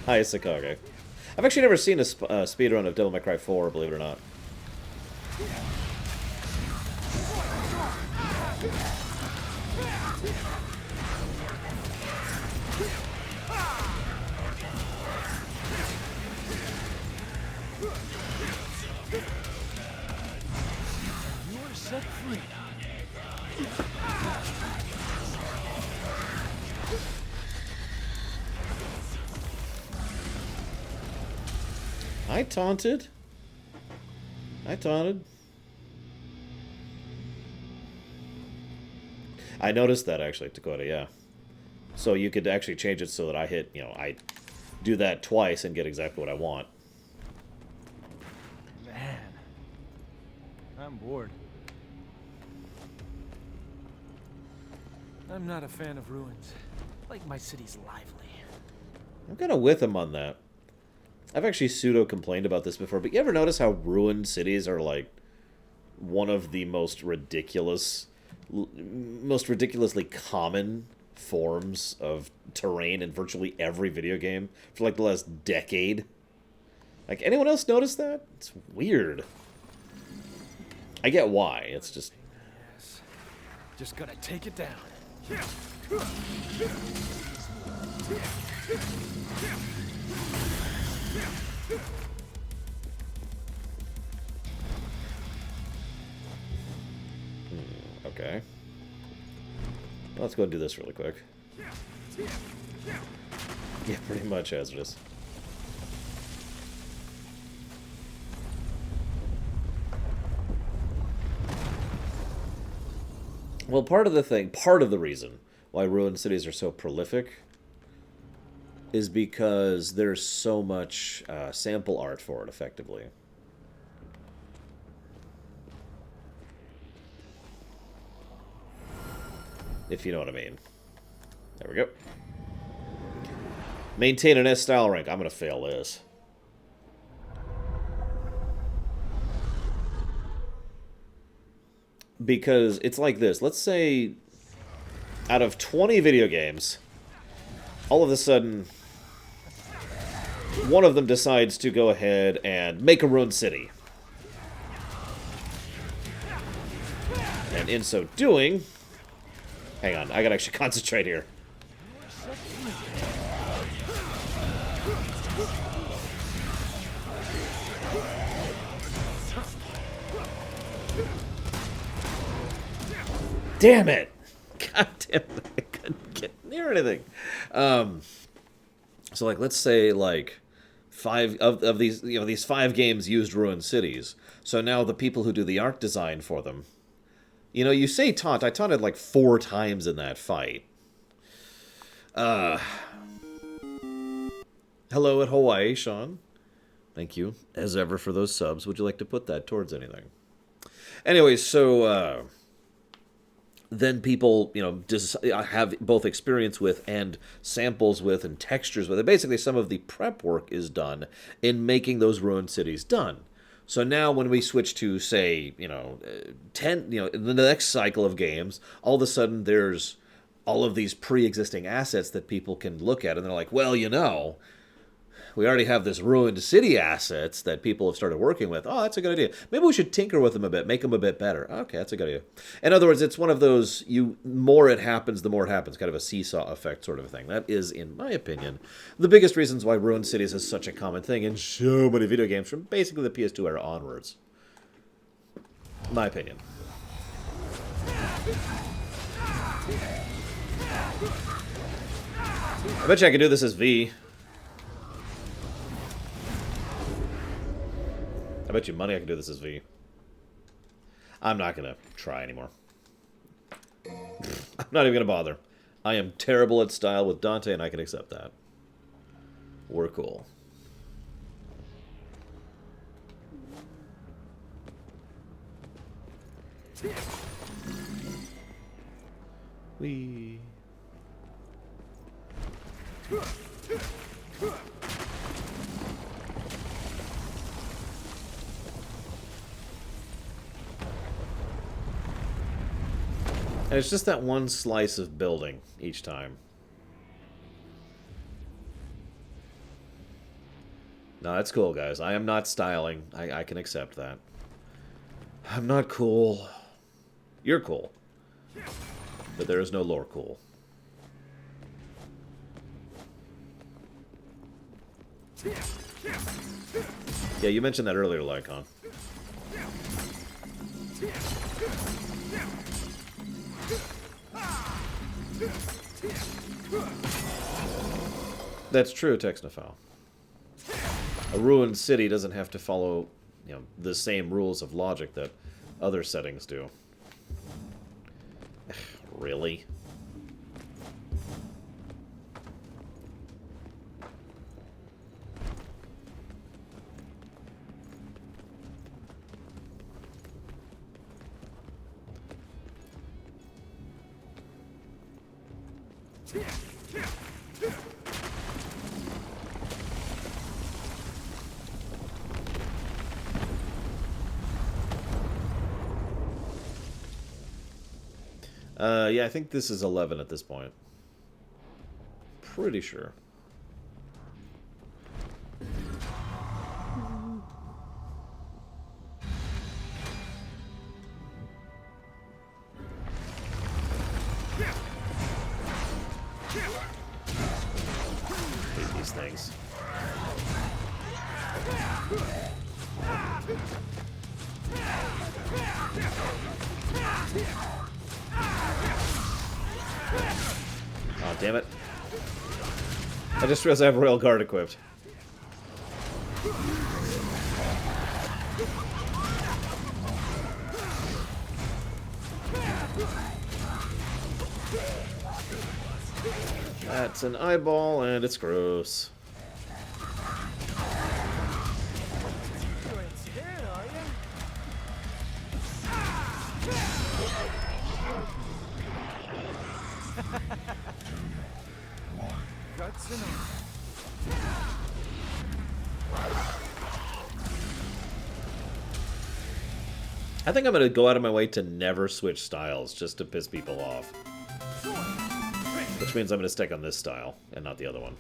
Hi, Sakage. I've actually never seen a speedrun of Devil May Cry 4, believe it or not. You are set free. I taunted. I taunted. I noticed that, actually, Dakota, yeah. So you could actually change it so that I hit, you know, I do that twice and get exactly what I want. Man, I'm bored. I'm not a fan of ruins. I like my cities lively. I'm kind of with him on that. I've actually pseudo-complained about this before, but you ever notice how ruined cities are, like, one of the most ridiculously common forms of terrain in virtually every video game for, like, the last decade? Like, anyone else notice that? It's weird. I get why, it's just... Yes. Just gotta take it down. Okay. Let's go and do this really quick. Yeah, pretty much hazardous. Well, part of the reason why ruined cities are so prolific is because there's so much sample art for it, effectively. If you know what I mean. There we go. Maintain an S style rank. I'm going to fail this. Because it's like this. Let's say out of 20 video games, all of a sudden, one of them decides to go ahead and make a ruined city. And in so doing... Hang on, I gotta actually concentrate here. Damn it! God damn it, I couldn't get near anything. So, like, let's say, like, 5 of these, you know, these 5 games used ruined cities. So now the people who do the art design for them, you know, you say taunt. I taunted like 4 times in that fight. Hello at Hawaii, Sean. Thank you, as ever, for those subs. Would you like to put that towards anything? Anyway, so then people, you know, have both experience with and samples with and textures with it. Basically, some of the prep work is done in making those ruined cities done. So now when we switch to, say, you know, in the next cycle of games, all of a sudden there's all of these pre-existing assets that people can look at, and they're like, well, you know, we already have this ruined city assets that people have started working with. Oh, that's a good idea. Maybe we should tinker with them a bit, make them a bit better. Okay, that's a good idea. In other words, it's one of those, more it happens, the more it happens, kind of a seesaw effect sort of thing. That is, in my opinion, the biggest reasons why ruined cities is such a common thing in so many video games from basically the PS2 era onwards. My opinion. I bet you I could do this as V. I bet you money I can do this as V. I'm not going to try anymore. I'm not even going to bother. I am terrible at style with Dante, and I can accept that. We're cool. Whee. And it's just that one slice of building each time. No, that's cool, guys. I am not styling. I can accept that. I'm not cool. You're cool. But there is no lore cool. Yeah, you mentioned that earlier, Lycon. That's true, Texnophile. A ruined city doesn't have to follow, the same rules of logic that other settings do. Really? Yeah, I think this is 11 at this point. Pretty sure. Hate these things. Oh, damn it. I just realized I have Royal Guard equipped. That's an eyeball, and it's gross. You ain't scared, are you? Guts and all. I think I'm going to go out of my way to never switch styles just to piss people off. Which means I'm going to stick on this style and not the other one.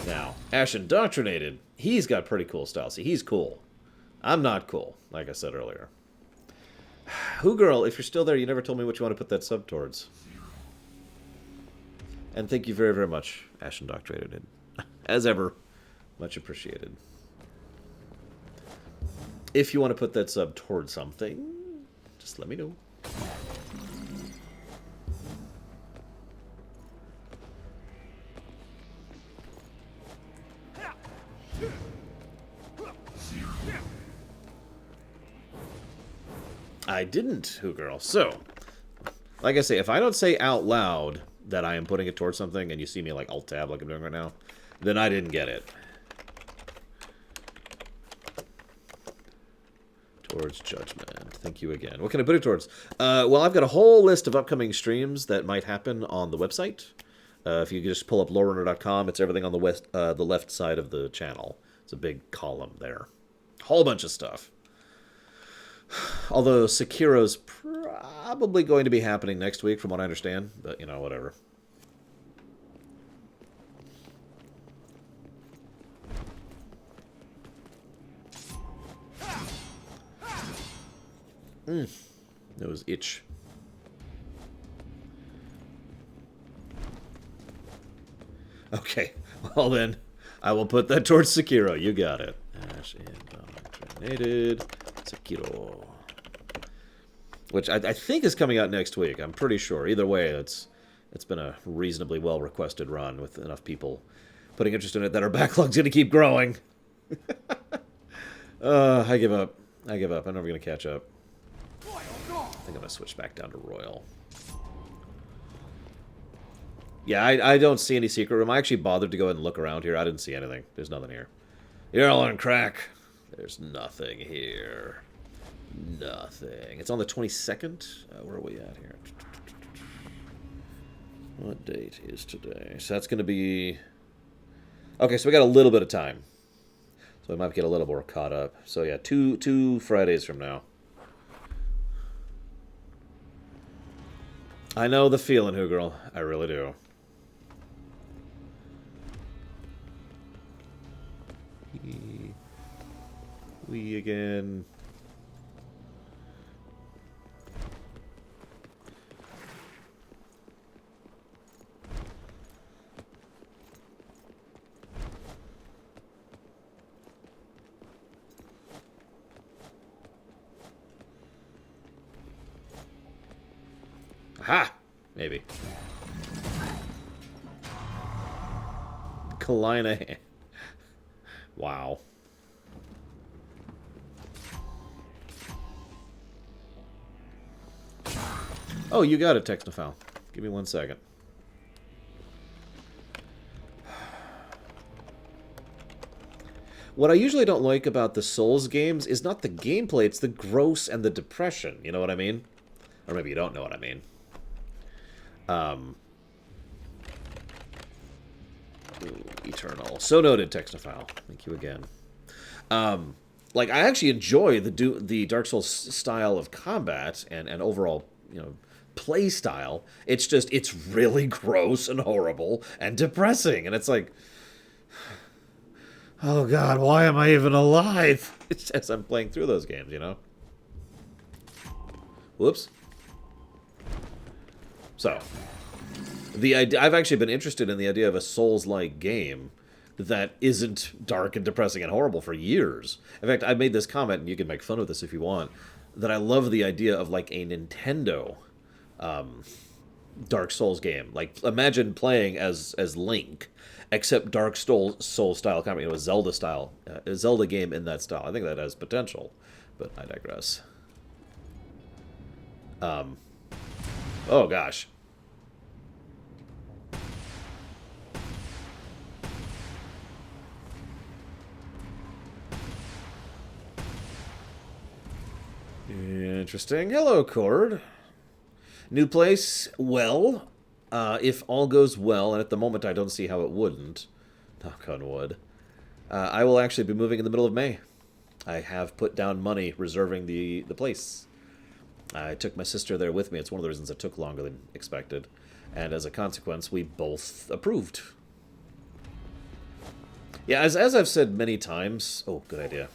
Now, Ash Indoctrinated, he's got pretty cool style. See, he's cool. I'm not cool, like I said earlier. Who Girl, if you're still there, you never told me what you want to put that sub towards. And thank you very, very much, Ash Indoctrinated. As ever, much appreciated. If you want to put that sub towards something, just let me know. I didn't, Who Girl. So, like I say, if I don't say out loud that I am putting it towards something, and you see me like Alt-Tab like I'm doing right now, then I didn't get it. Towards Judgment. Thank you again. What can I put it towards? Well, I've got a whole list of upcoming streams that might happen on the website. If you just pull up lorerunner.com, it's everything on the left side of the channel. It's a big column there. Whole bunch of stuff. Although Sekiro's probably going to be happening next week, from what I understand. But, whatever. Nose itch. Okay, well then, I will put that towards Sekiro. You got it. Ash Indoctrinated Sekiro. Which I think is coming out next week. I'm pretty sure. Either way, it's been a reasonably well-requested run with enough people putting interest in it that our backlog's going to keep growing. I give up. I give up. I'm never going to catch up. I think I'm going to switch back down to Royal. Yeah, I don't see any secret room. I actually bothered to go ahead and look around here. I didn't see anything. There's nothing here. You're all on crack. There's nothing here. Nothing. It's on the 22nd? Where are we at here? What date is today? So that's going to be... Okay, so we got a little bit of time. So we might get a little more caught up. So yeah, two Fridays from now. I know the feeling, Who Girl. I really do. We again. Aha! Maybe. Kalina. Wow. Oh, you got it, Technophile. Give me 1 second. What I usually don't like about the Souls games is not the gameplay, it's the gross and the depression. You know what I mean? Or maybe you don't know what I mean. Ooh, Eternal. So noted, Technophile. Thank you again. Like, I actually enjoy the Dark Souls style of combat and overall, you know, play style. It's just, it's really gross and horrible and depressing. And it's like, oh god, why am I even alive? It's as I'm playing through those games, you know? Whoops. So, I've actually been interested in the idea of a Souls-like game that isn't dark and depressing and horrible for years. In fact, I made this comment, and you can make fun of this if you want, that I love the idea of like a Nintendo Dark Souls game. Like, imagine playing as Link, except Dark Souls style combat, you know, a Zelda style, a Zelda game in that style. I think that has potential, but I digress. Oh gosh. Interesting. Hello, Cord. New place? Well, if all goes well, and at the moment I don't see how it wouldn't, knock on wood, I will actually be moving in the middle of May. I have put down money reserving the place. I took my sister there with me. It's one of the reasons it took longer than expected. And as a consequence, we both approved. Yeah, as I've said many times... Oh, good idea.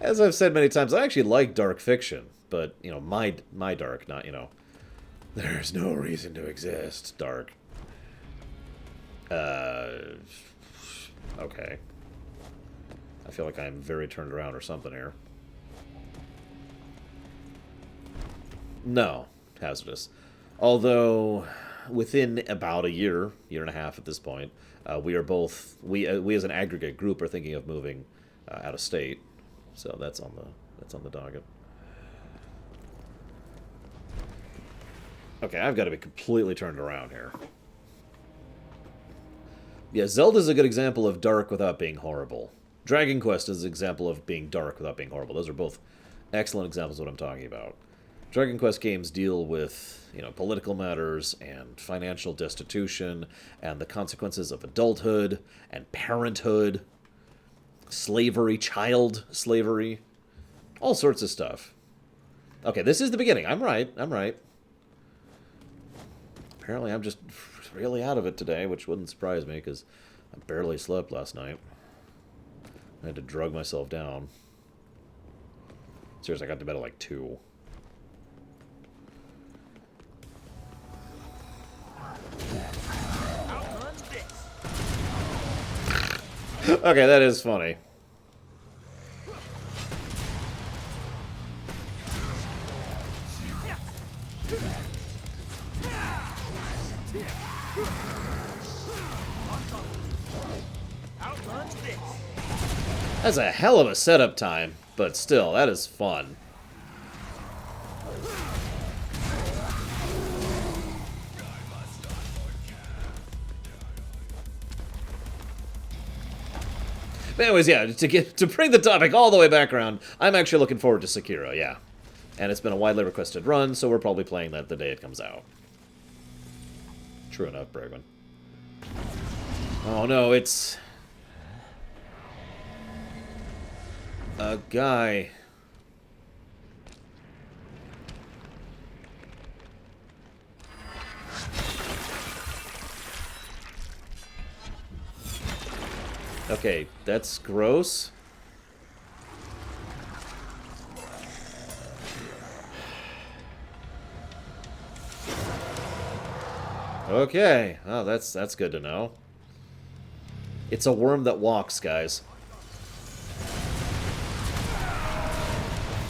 As I've said many times, I actually like dark fiction. But, you know, my dark, not, you know... There's no reason to exist, dark. Okay. I feel like I'm very turned around or something here. No, hazardous. Although, within about a year and a half at this point, we are both, we as an aggregate group are thinking of moving out of state. So that's on the docket. Okay, I've got to be completely turned around here. Yeah, Zelda's a good example of dark without being horrible. Dragon Quest is an example of being dark without being horrible. Those are both excellent examples of what I'm talking about. Dragon Quest games deal with, you know, political matters and financial destitution and the consequences of adulthood and parenthood, slavery, child slavery, all sorts of stuff. Okay, this is the beginning. I'm right. Apparently I'm just really out of it today, which wouldn't surprise me because I barely slept last night. I had to drug myself down. Seriously, I got to bed at like 2. Okay, that is funny. That's a hell of a setup time, but still, that is fun. But anyways, yeah, to bring the topic all the way back around, I'm actually looking forward to Sekiro, yeah. And it's been a widely requested run, so we're probably playing that the day it comes out. True enough, Bregman. Oh no, it's... a guy. Okay, that's gross. Okay, oh, that's good to know. It's a worm that walks, guys.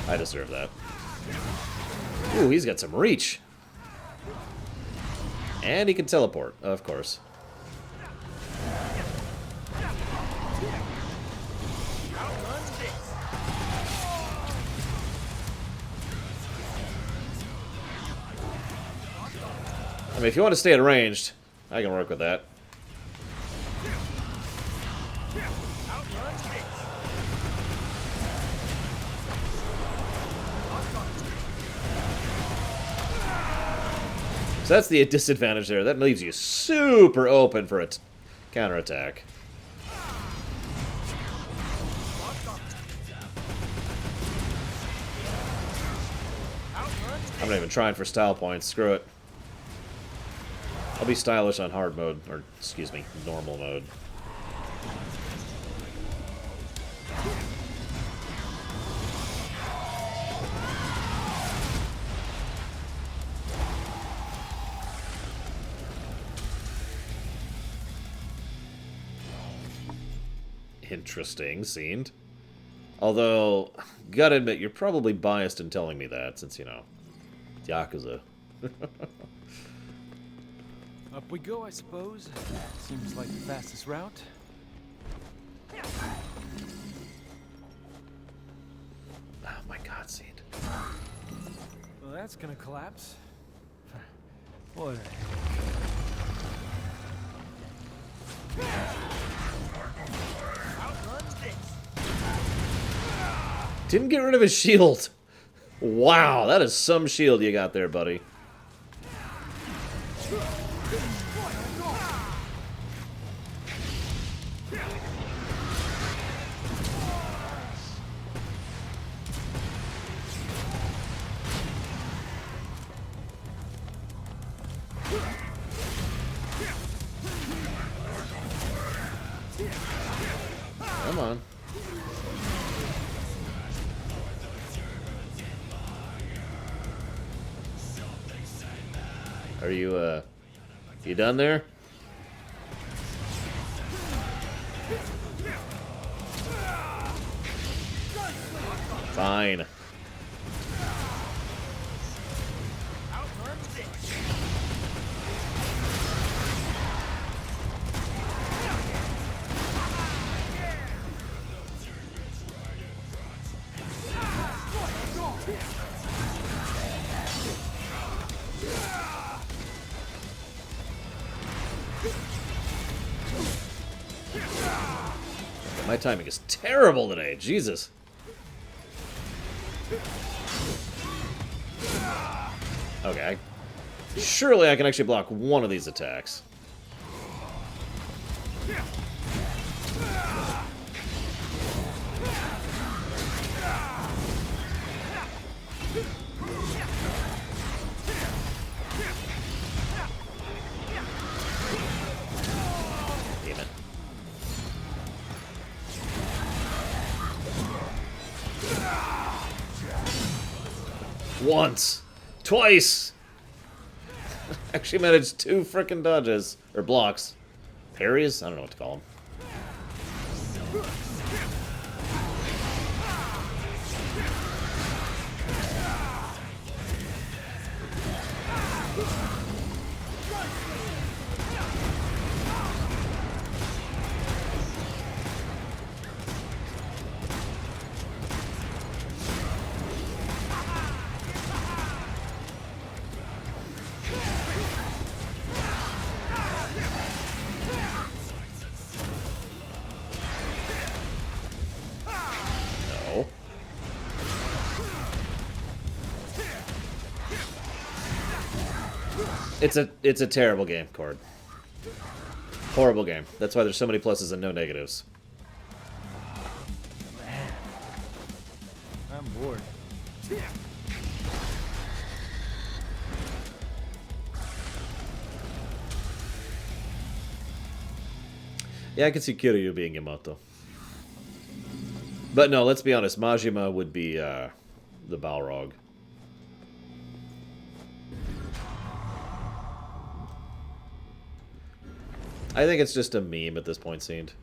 I deserve that. Ooh, he's got some reach. And he can teleport, of course. I mean, if you want to stay at ranged, I can work with that. So that's the disadvantage there. That leaves you super open for a counterattack. I'm not even trying for style points. Screw it. I'll be stylish on hard mode, or excuse me, normal mode. Interesting scene. Although, gotta admit, you're probably biased in telling me that, since, you know, Yakuza. Up we go, I suppose. Seems like the fastest route. Oh my god, scene. Well, that's gonna collapse. What? Didn't get rid of his shield. Wow, that is some shield you got there, buddy. Come on. Are you done there? Fine. My timing is terrible today, Jesus. Okay. Surely I can actually block one of these attacks. Damn it. Once. Twice. Actually managed 2 frickin' dodges. Or blocks. Parries? I don't know what to call them. No. It's a terrible game, Cord. Horrible game. That's why there's so many pluses and no negatives. I'm bored. Yeah, I can see Kiryu being Yamato. But no, let's be honest, Majima would be the Balrog. I think it's just a meme at this point, Seemed.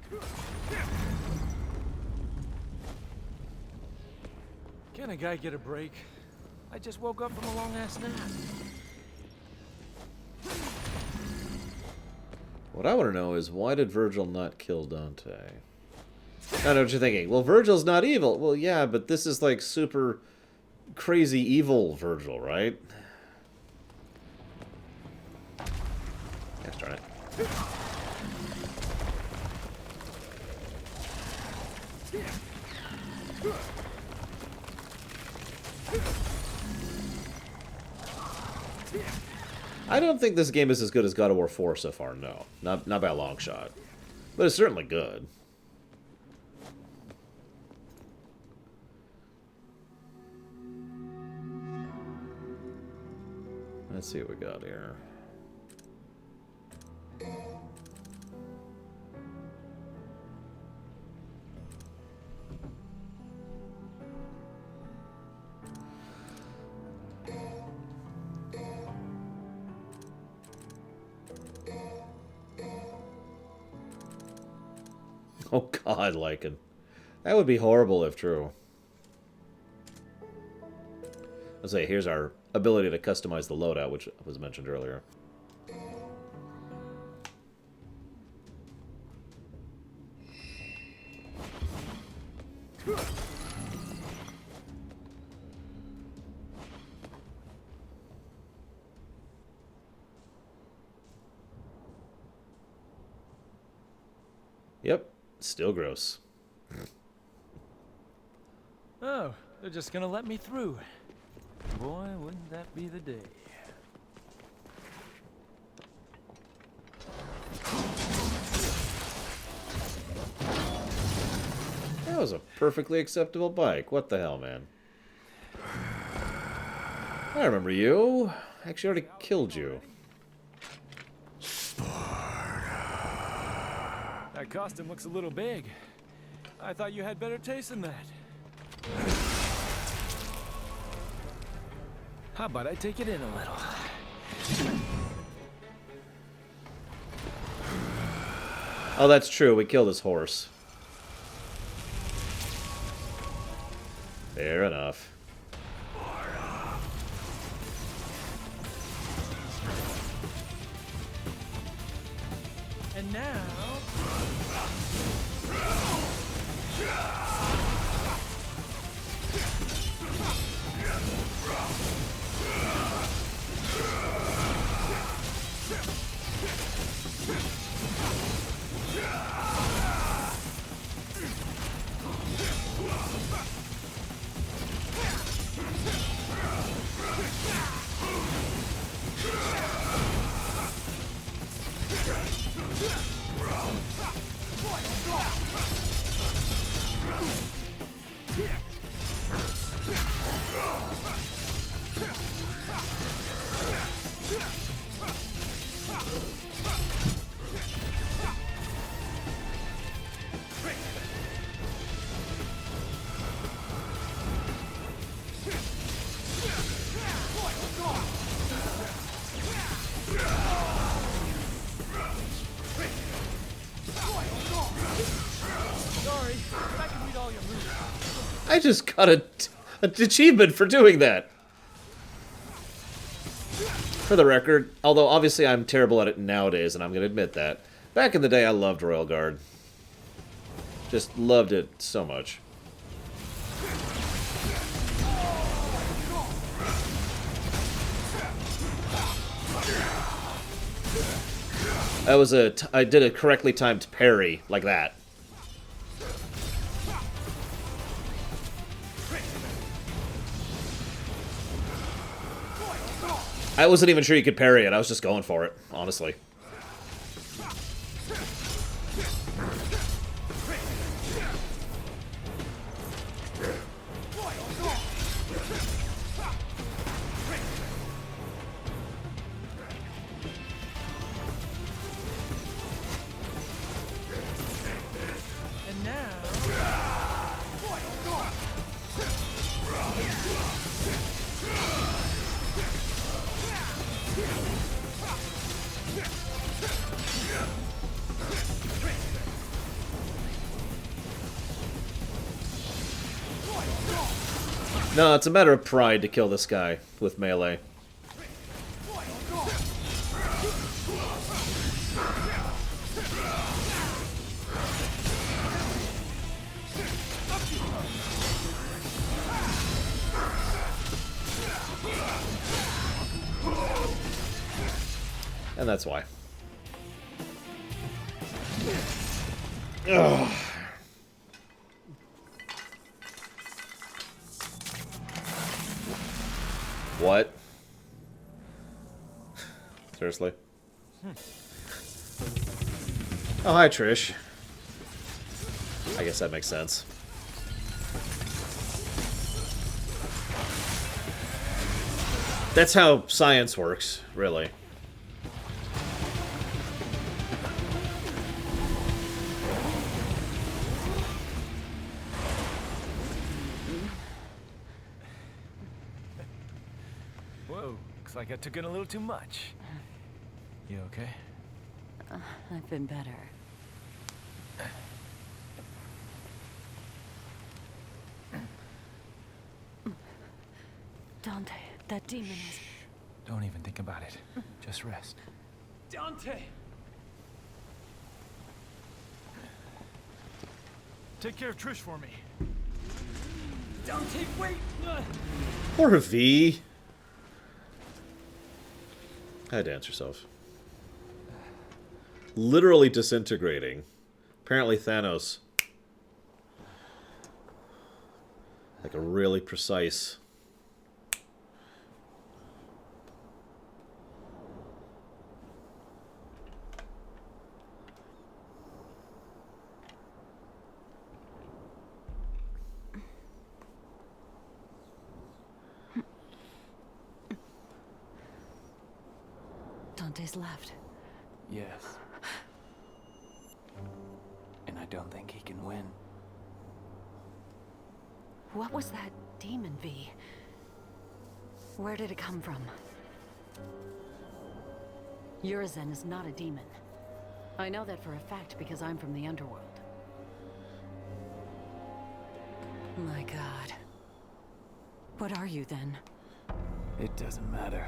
Can a guy get a break? I just woke up from a long-ass nap. What I want to know is, why did Virgil not kill Dante? I know what you're thinking. Well, Virgil's not evil. Well, yeah, but this is like super crazy evil Virgil, right? I don't think this game is as good as God of War 4 so far, no. Not by a long shot. But it's certainly good. Let's see what we got here. Oh god, Lycan. That would be horrible if true. Let's say, here's our ability to customize the loadout, which was mentioned earlier. Yep, still gross. Oh, they're just gonna let me through. Boy, wouldn't that be the day. That was a perfectly acceptable bike. What the hell, man? I remember you. Actually, already killed you. That costume looks a little big. I thought you had better taste than that. How about I take it in a little? Oh, that's true. We killed his horse. Fair enough. And now... I just got an achievement for doing that. For the record, although obviously I'm terrible at it nowadays, and I'm going to admit that, back in the day I loved Royal Guard. Just loved it so much. That was I did a correctly timed parry, like that. I wasn't even sure you could parry it, I was just going for it, honestly. And now... No, it's a matter of pride to kill this guy with melee. And that's why. Ugh. What? Seriously? Oh, hi, Trish. I guess that makes sense. That's how science works, really. Whoa, looks like I took in a little too much. You okay? I've been better. Dante, that demon is... Don't even think about it. Just rest. Dante! Take care of Trish for me. Dante, wait! Poor V. Had to dance yourself. Literally disintegrating. Apparently Thanos. Like a really precise... Dante's left. Yes. And I don't think he can win. What was that demon, V? Where did it come from? Urizen is not a demon. I know that for a fact because I'm from the underworld. My God. What are you then? It doesn't matter.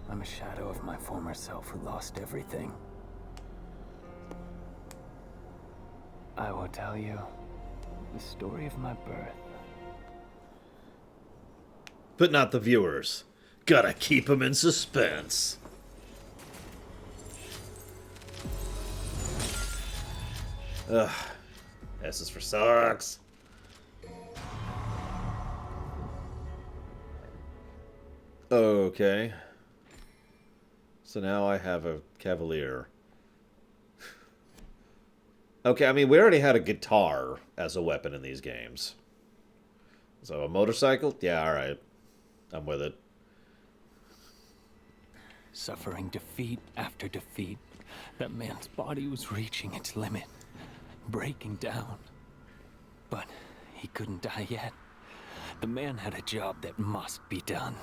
I'm a shadow of my former self who lost everything. I will tell you the story of my birth. But not the viewers. Gotta keep them in suspense. Ugh. S is for sucks. Okay. So now I have a Cavalier. Okay, I mean, we already had a guitar as a weapon in these games. So a motorcycle? Yeah, alright. I'm with it. Suffering defeat after defeat, that man's body was reaching its limit, breaking down. But he couldn't die yet. The man had a job that must be done.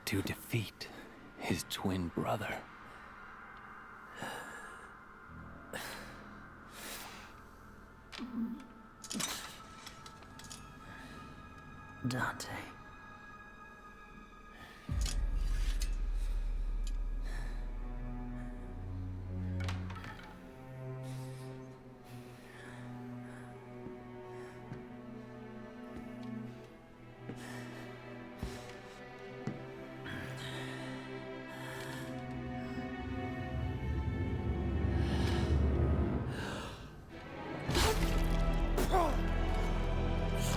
To defeat his twin brother. Dante.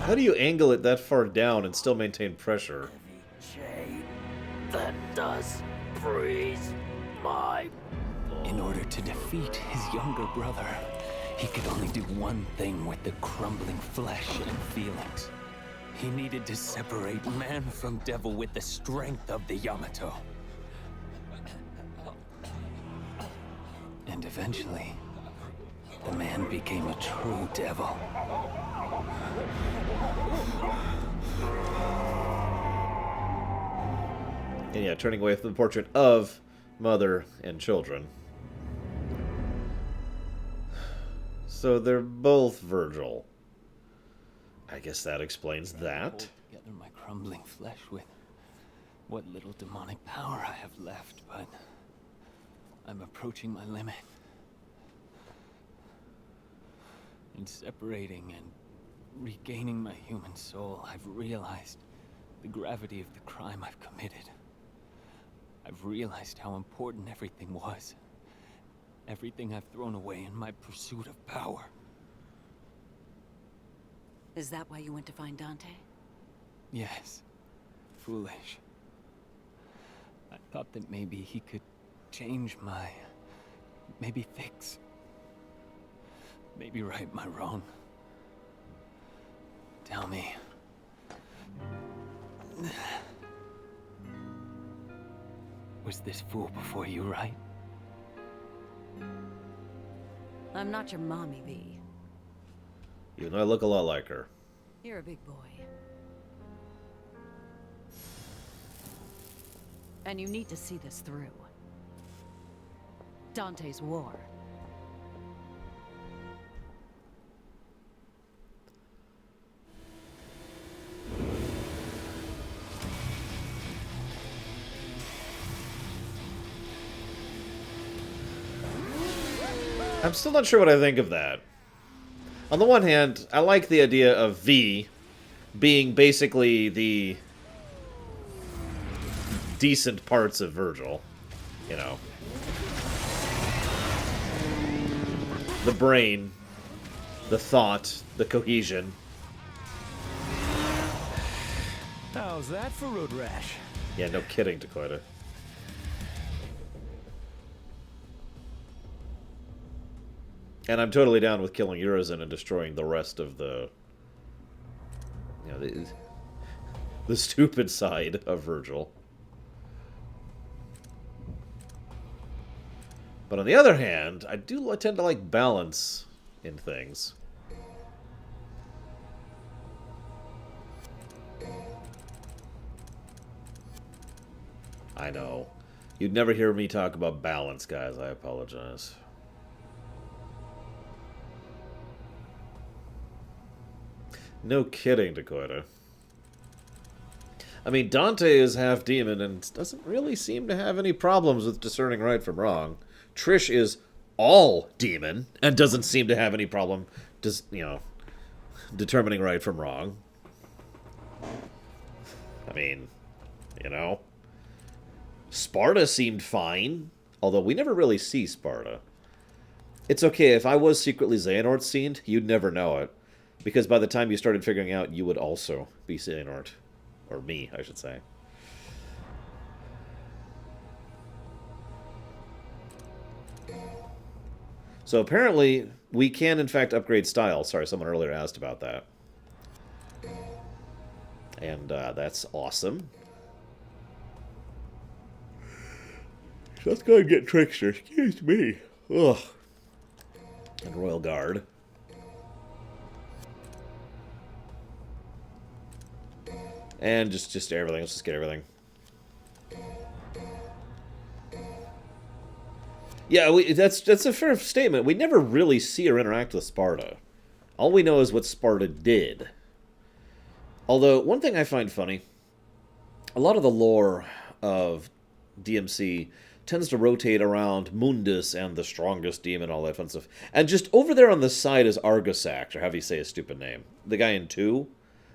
How do you angle it that far down and still maintain pressure? Chain that does freeze my... In order to defeat his younger brother, he could only do one thing with the crumbling flesh and feelings. He needed to separate man from devil with the strength of the Yamato. And eventually, the man became a true devil. And yeah, turning away from the portrait of mother and children. So they're both Virgil. I guess that explains that. Hold together my crumbling flesh with what little demonic power I have left, but I'm approaching my limit. In separating and regaining my human soul, I've realized the gravity of the crime I've committed. I've realized how important everything was. everything I've thrown away in my pursuit of power. Is that why you went to find Dante? Yes. Foolish. I thought that maybe he could change my... maybe fix... maybe right my wrong. Tell me. Was this fool before you, right? I'm not your mommy, V. Even though I look a lot like her. You're a big boy. And you need to see this through. Dante's war. I'm still not sure what I think of that. On the one hand, I like the idea of V being basically the decent parts of Virgil. You know. The brain, the thought, the cohesion. How's that for road rash? Yeah, no kidding, Dakota. And I'm totally down with killing Urizen and destroying the rest of the... You know, the stupid side of Virgil. But on the other hand, I tend to like balance in things. I know. You'd never hear me talk about balance, guys. I apologize. No kidding, Dakota. I mean, Dante is half demon and doesn't really seem to have any problems with discerning right from wrong. Trish is all demon and doesn't seem to have any problem just, you know, determining right from wrong. I mean, you know. Sparta seemed fine, although we never really see Sparta. It's okay, if I was secretly Xehanort seen, you'd never know it. Because by the time you started figuring out, you would also be Xehanort. Or me, I should say. So apparently, we can in fact upgrade style. Sorry, someone earlier asked about that. And that's awesome. Let's go and get Trickster. Excuse me. Ugh. And Royal Guard. And just everything. Let's just get everything. Yeah, that's a fair statement. We never really see or interact with Sparta. All we know is what Sparta did. Although, one thing I find funny, a lot of the lore of DMC tends to rotate around Mundus and the strongest demon, all that fun stuff. And just over there on the side is Argosax, or however you say his stupid name. The guy in 2,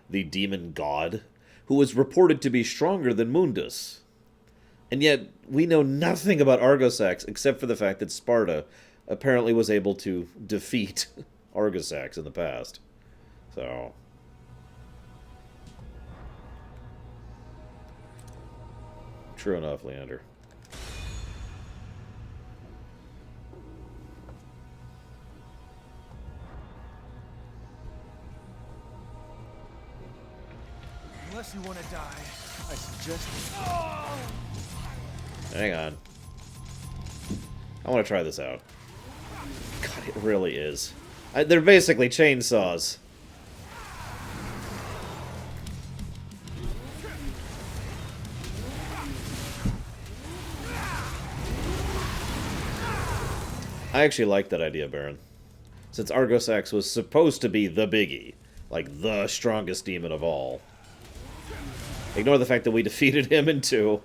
the demon god, who was reported to be stronger than Mundus. And yet, we know nothing about Argosax except for the fact that Sparta apparently was able to defeat Argosax in the past. So... True enough, Leander. Unless you want to die, I suggest... Hang on. I want to try this out. God, it really is. They're basically chainsaws. I actually like that idea, Baron. Since Argosax was supposed to be the biggie, like the strongest demon of all. Ignore the fact that we defeated him in 2.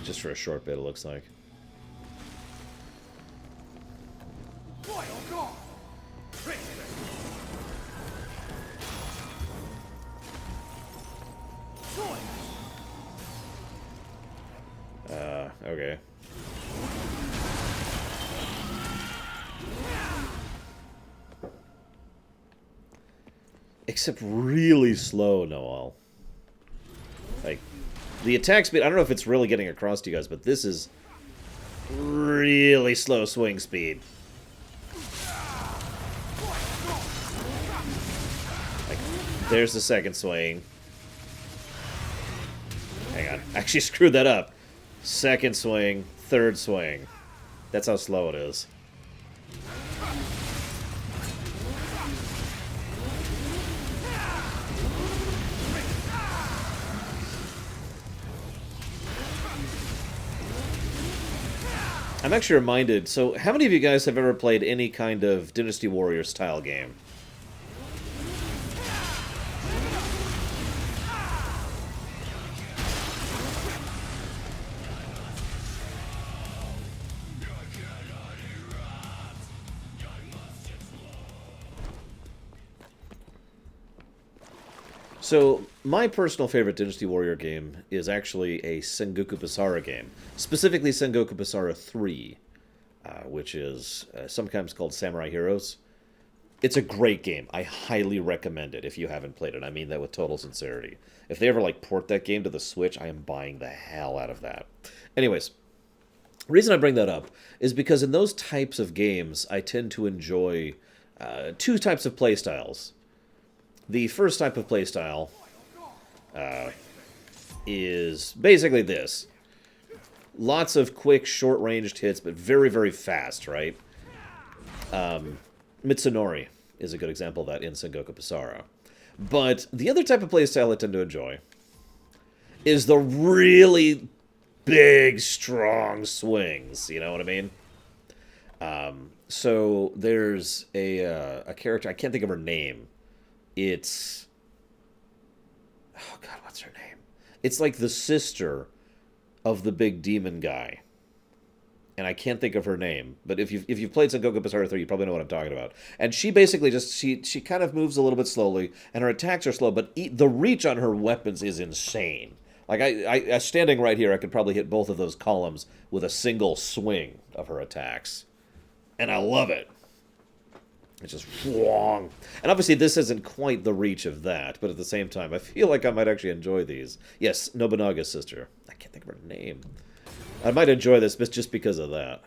Just for a short bit, it looks like. except really slow, Noel. Like, the attack speed, I don't know if it's really getting across to you guys, but this is really slow swing speed. Like, there's the second swing. Hang on, I actually screwed that up. Second swing, third swing. That's how slow it is. I'm actually reminded, so how many of you guys have ever played any kind of Dynasty Warrior style game? So, my personal favorite Dynasty Warrior game is actually a Sengoku Basara game. Specifically Sengoku Basara 3, which is sometimes called Samurai Heroes. It's a great game. I highly recommend it if you haven't played it. I mean that with total sincerity. If they ever port that game to the Switch, I am buying the hell out of that. Anyways, the reason I bring that up is because in those types of games, I tend to enjoy two types of playstyles. The first type of playstyle is basically this. Lots of quick, short-ranged hits, but very, very fast, right? Mitsunori is a good example of that in Sengoku Basara. But the other type of playstyle I tend to enjoy is the really big, strong swings. You know what I mean? So there's a character, I can't think of her name. It's... oh, God, what's her name? It's like the sister of the big demon guy. And I can't think of her name. But if you've played Sengoku Basara 3, you probably know what I'm talking about. And she basically just... She kind of moves a little bit slowly, and her attacks are slow, but the reach on her weapons is insane. Like, I standing right here, I could probably hit both of those columns with a single swing of her attacks. And I love it. It's just wrong. And obviously this isn't quite the reach of that, but at the same time, I feel like I might actually enjoy these. Yes, Nobunaga's sister. I can't think of her name. I might enjoy this just because of that.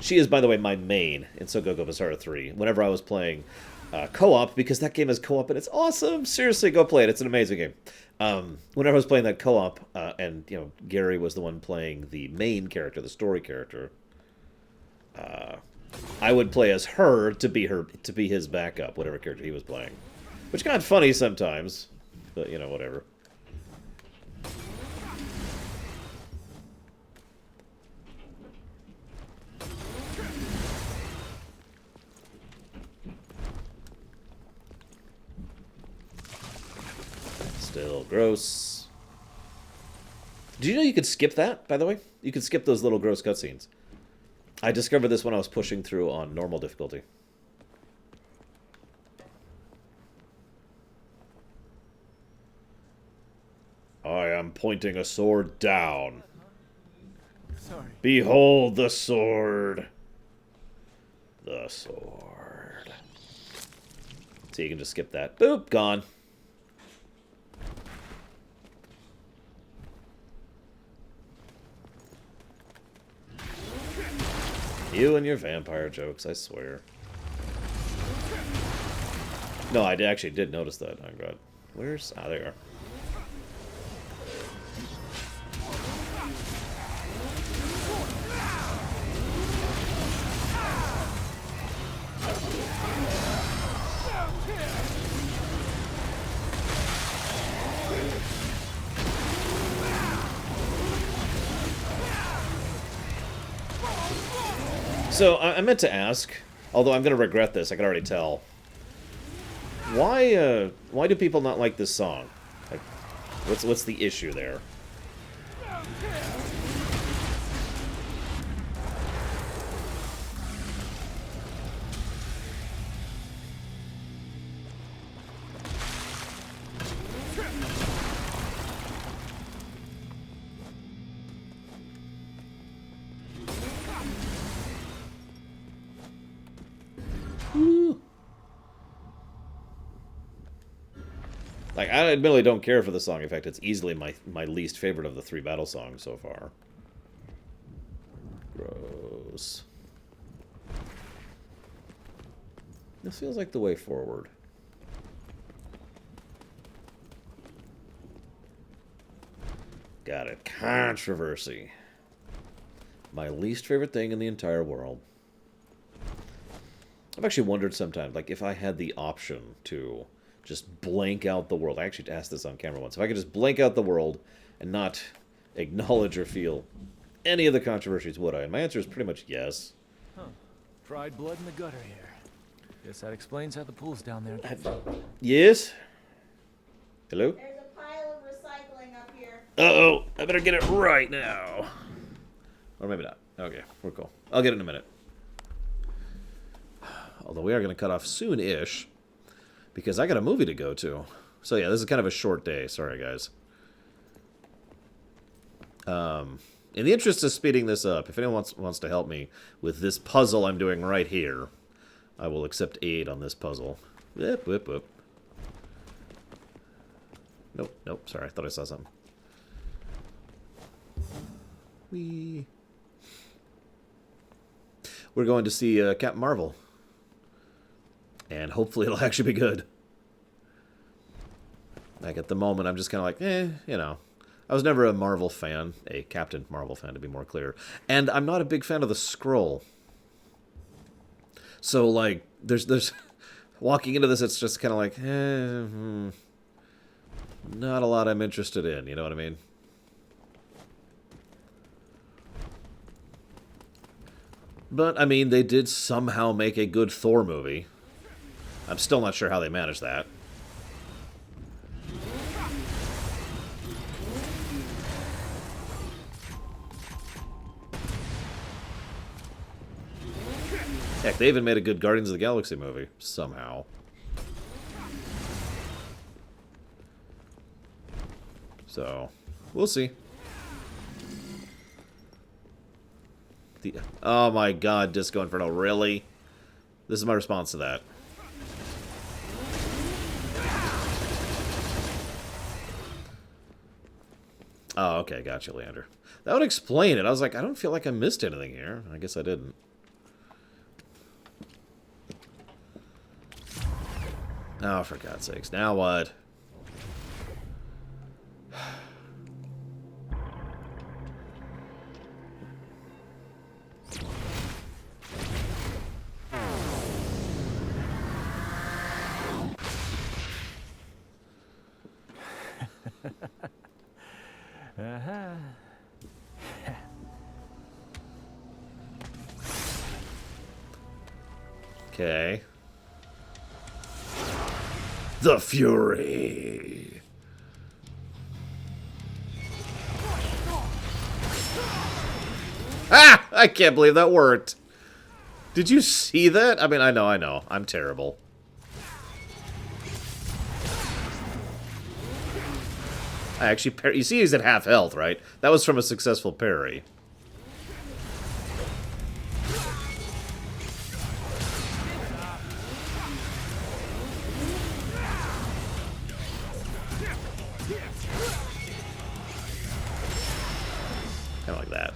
She is, by the way, my main in Sengoku Basara 3. Whenever I was playing co-op, because that game is co-op and it's awesome. Seriously, go play it. It's an amazing game. Whenever I was playing that co-op, and Gary was the one playing the main character, the story character, I would play as her to be his backup, whatever character he was playing. Which got funny sometimes, but whatever. Still gross. Do you know you could skip that, by the way? You could skip those little gross cutscenes. I discovered this when I was pushing through on normal difficulty. I am pointing a sword down. Sorry. Behold the sword. The sword. So you can just skip that. Boop, gone. You and your vampire jokes, I swear. No, I actually did notice that. Oh, God. Where's... ah, there you are. So, I meant to ask, although I'm going to regret this, I can already tell. Why do people not like this song? Like, what's the issue there? Like, I admittedly don't care for the song. In fact, it's easily my least favorite of the 3 battle songs so far. Gross. This feels like the way forward. Got it. Controversy. My least favorite thing in the entire world. I've actually wondered sometimes, like, if I had the option to just blank out the world. I actually asked this on camera once. If I could just blank out the world and not acknowledge or feel any of the controversies, would I? And my answer is pretty much yes. Huh. Fried blood in the gutter here. Guess that explains how the pool's down there. Yes? Hello? There's a pile of recycling up here. Uh-oh. I better get it right now. Or maybe not. Okay, we're cool. I'll get it in a minute. Although we are going to cut off soon-ish, because I got a movie to go to. So yeah, this is kind of a short day. Sorry, guys. In the interest of speeding this up, if anyone wants to help me with this puzzle I'm doing right here, I will accept aid on this puzzle. Whip, whip, whip. Nope, nope, sorry, I thought I saw something. Whee. We're going to see Captain Marvel. And hopefully it'll actually be good. Like, at the moment, I'm just kind of like, you know. I was never a Marvel fan. A Captain Marvel fan, to be more clear. And I'm not a big fan of the Skrull. So, like, there's... walking into this, it's just kind of like, not a lot I'm interested in, you know what I mean? But, I mean, they did somehow make a good Thor movie. I'm still not sure how they managed that. Heck, they even made a good Guardians of the Galaxy movie, somehow. So, we'll see. Oh my god, Disco Inferno, really? This is my response to that. Oh, okay, gotcha, Leander. That would explain it. I was like, I don't feel like I missed anything here. I guess I didn't. Oh, for God's sakes. Now what? Okay. The Fury. Ah! I can't believe that worked. Did you see that? I mean, I know. I'm terrible. I actually you see he's at half health, right? That was from a successful parry. Kind of like that.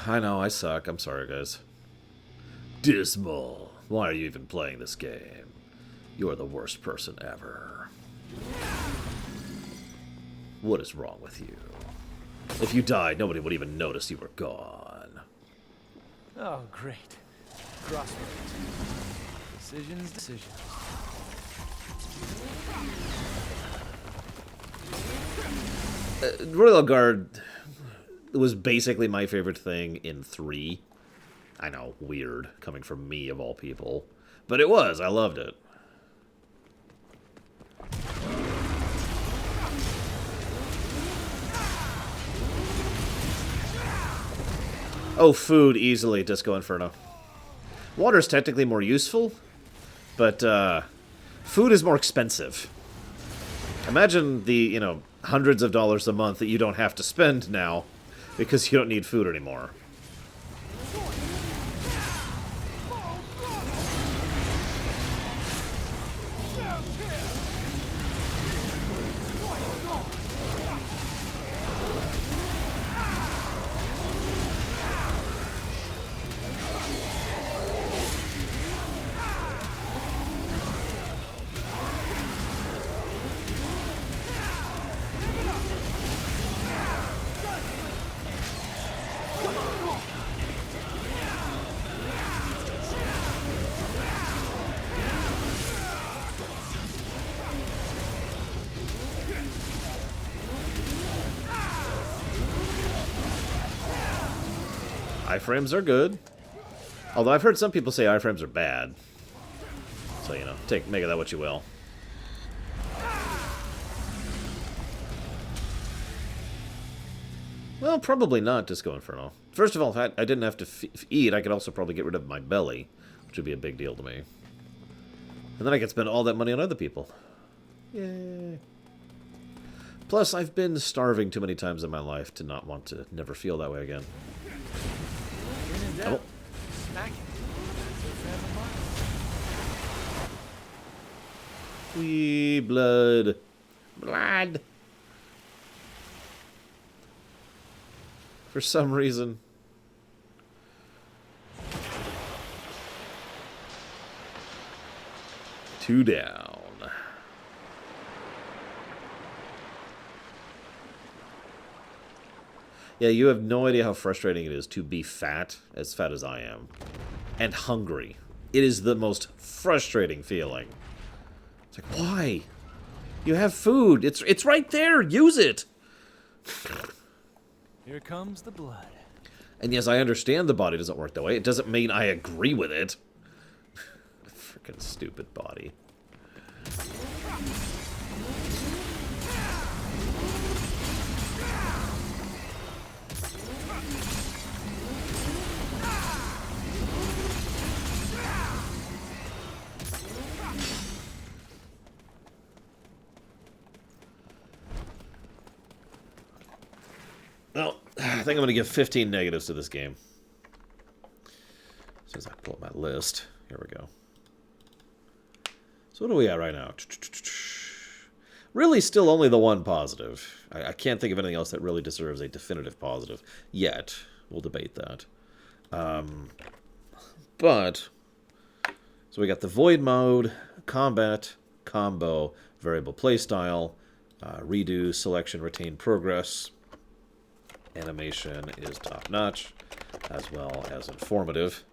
I know, I suck. I'm sorry, guys. Dismal. Why are you even playing this game? You're the worst person ever. What is wrong with you? If you died, nobody would even notice you were gone. Oh, great. Crossroads. Decisions. Royal Guard was basically my favorite thing in 3. I know, weird, coming from me of all people. But it was, I loved it. Oh, food, easily, Disco Inferno. Water's technically more useful, but food is more expensive. Imagine the, you know, hundreds of dollars a month that you don't have to spend now because you don't need food anymore. Iframes are good. Although I've heard some people say iframes are bad. So, you know, make of that what you will. Well, probably not Disco Inferno. First of all, if I didn't have to eat, I could also probably get rid of my belly, which would be a big deal to me. And then I could spend all that money on other people. Yay. Plus, I've been starving too many times in my life to not want to never feel that way again. Oh. Wee, blood. Blood. For some reason. Two down. Yeah, you have no idea how frustrating it is to be fat as I am. And hungry. It is the most frustrating feeling. It's like, why? You have food. It's right there. Use it. Here comes the blood. And yes, I understand the body doesn't work that way. It doesn't mean I agree with it. Freaking stupid body. Well, I think I'm going to give 15 negatives to this game. As soon as I pull up my list. Here we go. So what are we at right now? Really still only the one positive. I can't think of anything else that really deserves a definitive positive yet. We'll debate that. But, so we got the Void mode, combat, combo, variable playstyle, redo, selection, retain progress. Animation is top-notch, as well as informative.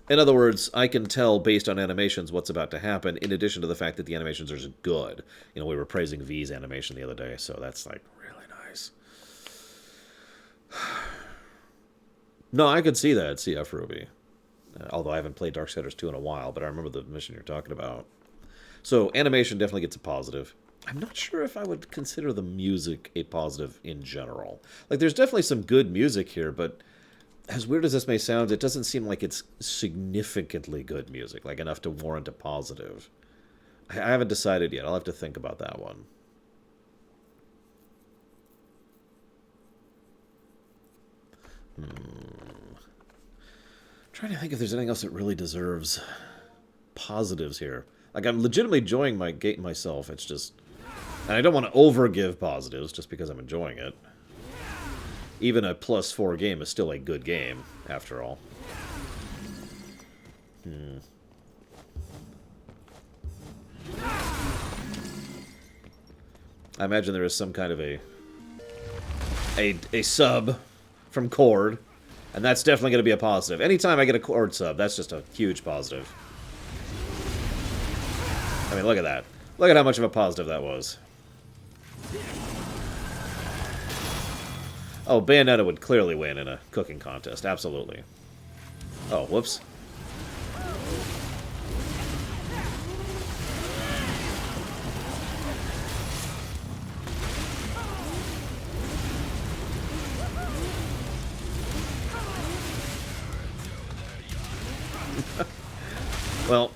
In other words, I can tell based on animations what's about to happen, in addition to the fact that the animations are good. You know, we were praising V's animation the other day, so that's, like, really nice. No, I could see that, CF Ruby. Although I haven't played Darksiders 2 in a while, but I remember the mission you're talking about. So, animation definitely gets a positive. I'm not sure if I would consider the music a positive in general. Like, there's definitely some good music here, but as weird as this may sound, it doesn't seem like it's significantly good music, like enough to warrant a positive. I haven't decided yet. I'll have to think about that one. Trying to think if there's anything else that really deserves positives here. Like, I'm legitimately enjoying myself. It's just... And I don't want to overgive positives just because I'm enjoying it. Even a +4 game is still a good game, after all. I imagine there is some kind of a sub from Cord, and that's definitely going to be a positive. Anytime I get a Cord sub, that's just a huge positive. I mean, look at that. Look at how much of a positive that was. Oh, Bayonetta would clearly win in a cooking contest. Absolutely. Oh, whoops. Well,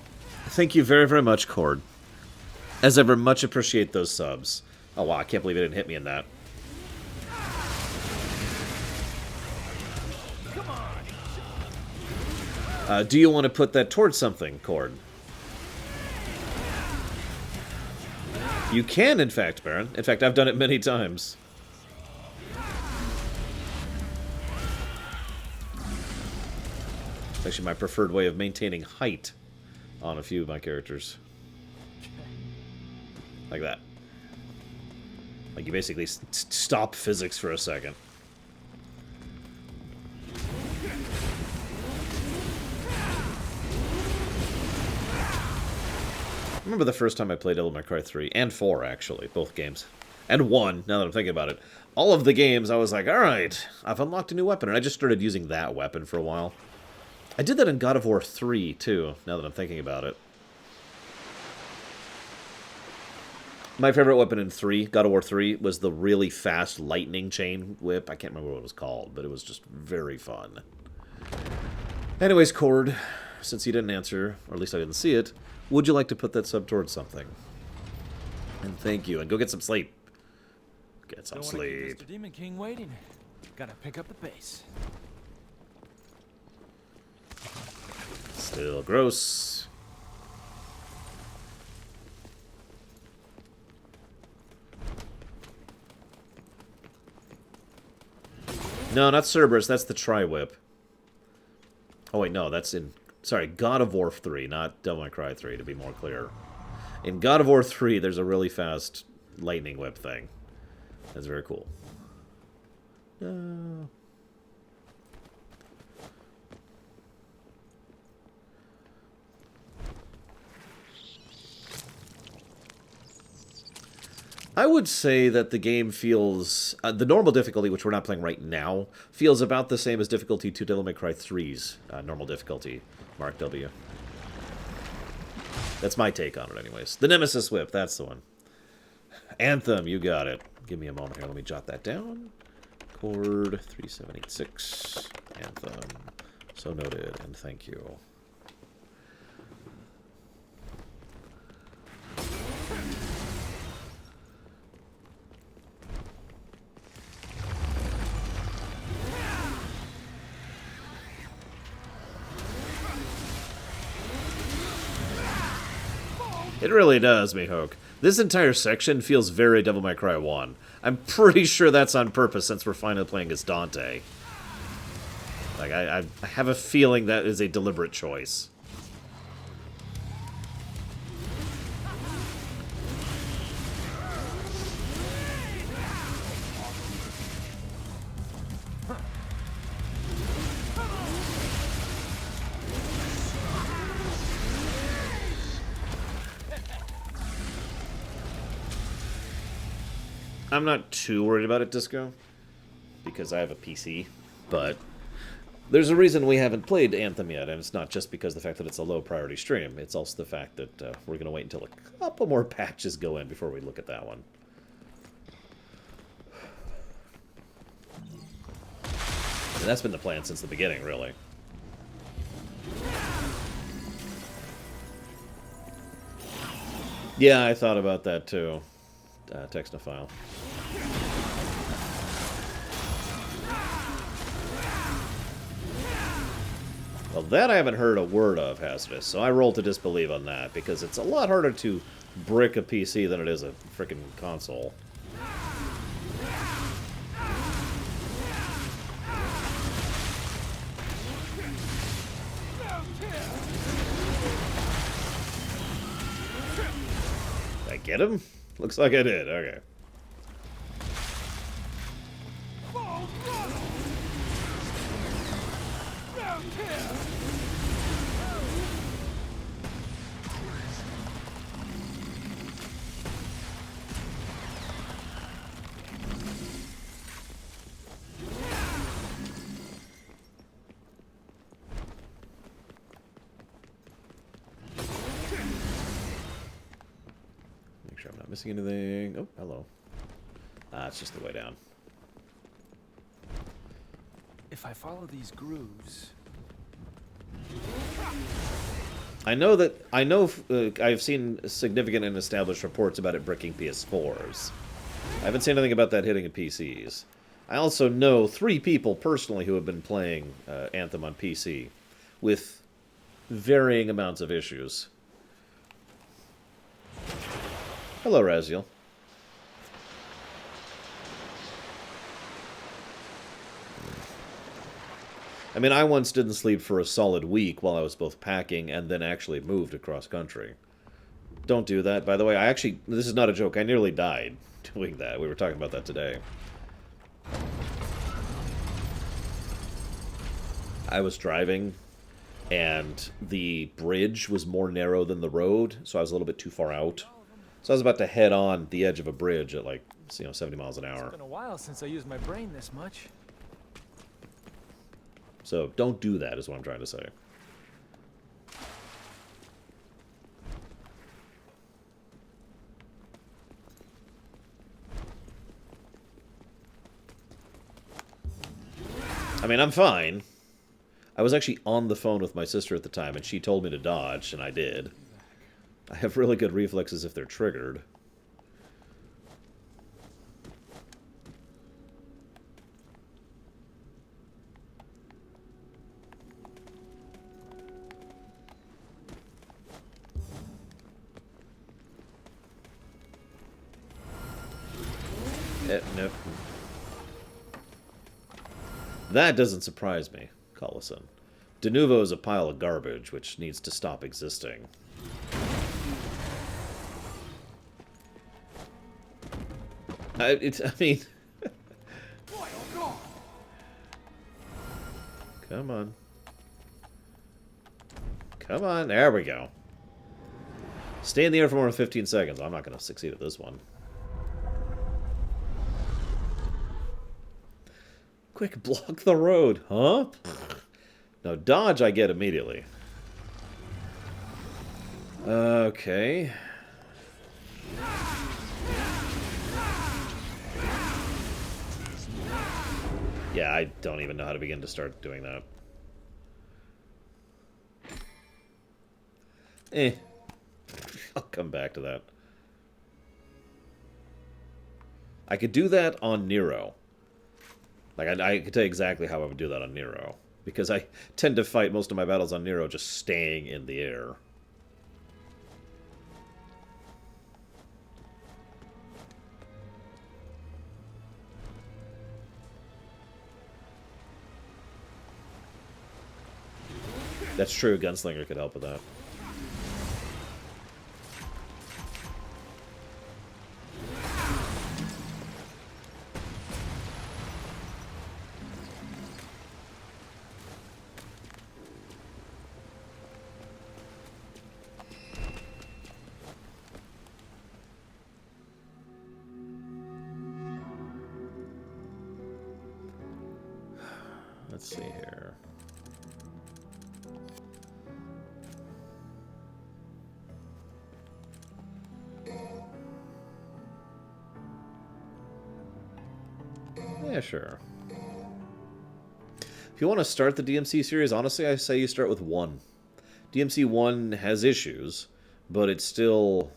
thank you very, very much, Cord. As ever, much appreciate those subs. Oh, wow, I can't believe it didn't hit me in that. Do you want to put that towards something, Cord? You can, in fact, Baron. In fact, I've done it many times. It's actually my preferred way of maintaining height on a few of my characters. Like that. Like, you basically stop physics for a second. remember the first time I played Devil May Cry 3, and 4, actually, both games. And 1, now that I'm thinking about it. All of the games, I was like, alright, I've unlocked a new weapon, and I just started using that weapon for a while. I did that in God of War 3, too, now that I'm thinking about it. My favorite weapon in 3, God of War 3, was the really fast lightning chain whip. I can't remember what it was called, but it was just very fun. Anyways, Cord, since you didn't answer, or at least I didn't see it, would you like to put that sub towards something? And thank you, and go get some sleep. Get some Don't wanna keep sleep. Mr. Demon King waiting. Gotta pick up the pace. Still gross. No, not Cerberus, that's the Tri-Whip. Oh wait, no, that's in... Sorry, God of War 3, not Devil May Cry 3, to be more clear. In God of War 3, there's a really fast lightning whip thing. That's very cool. No. I would say that the game feels... the normal difficulty, which we're not playing right now, feels about the same as difficulty 2 Devil May Cry 3's normal difficulty. Mark W. That's my take on it, anyways. The Nemesis Whip, that's the one. Anthem, you got it. Give me a moment here. Let me jot that down. Cord 3786. Anthem. So noted, and thank you. It really does, Mihawk. This entire section feels very Devil May Cry 1. I'm pretty sure that's on purpose since we're finally playing as Dante. Like, I have a feeling that is a deliberate choice. I'm not too worried about it, Disco, because I have a PC, but there's a reason we haven't played Anthem yet, and it's not just because of the fact that it's a low-priority stream. It's also the fact that we're going to wait until a couple more patches go in before we look at that one. And that's been the plan since the beginning, really. Yeah, I thought about that, too. Textophile. Well, that I haven't heard a word of, Hazardous, so I roll to disbelieve on that, because it's a lot harder to brick a PC than it is a frickin' console. Did I get him? Looks like I did, okay. Make sure I'm not missing anything. Oh, hello. Ah, it's just the way down. If I follow these grooves... I know I've seen significant and established reports about it bricking PS4s. I haven't seen anything about that hitting PCs. I also know 3 people personally who have been playing Anthem on PC with varying amounts of issues. Hello, Raziel. I mean, I once didn't sleep for a solid week while I was both packing and then actually moved across country. Don't do that. By the way, this is not a joke, I nearly died doing that. We were talking about that today. I was driving, and the bridge was more narrow than the road, so I was a little bit too far out. So I was about to head on the edge of a bridge at like, 70 miles an hour. It's been a while since I used my brain this much. So don't do that, is what I'm trying to say. I mean, I'm fine. I was actually on the phone with my sister at the time, and she told me to dodge, and I did. I have really good reflexes if they're triggered. No. That doesn't surprise me, Collison. De Novo is a pile of garbage which needs to stop existing. I mean... Come on. Come on, there we go. Stay in the air for more than 15 seconds. I'm not going to succeed at this one. Quick, block the road, huh? Now, dodge I get immediately. Okay. Yeah, I don't even know how to begin to start doing that. I'll come back to that. I could do that on Nero. Like, I could tell you exactly how I would do that on Nero. Because I tend to fight most of my battles on Nero just staying in the air. That's true, Gunslinger could help with that. Let's see here. Yeah, sure. If you want to start the DMC series, honestly, I say you start with 1. DMC 1 has issues, but it's still...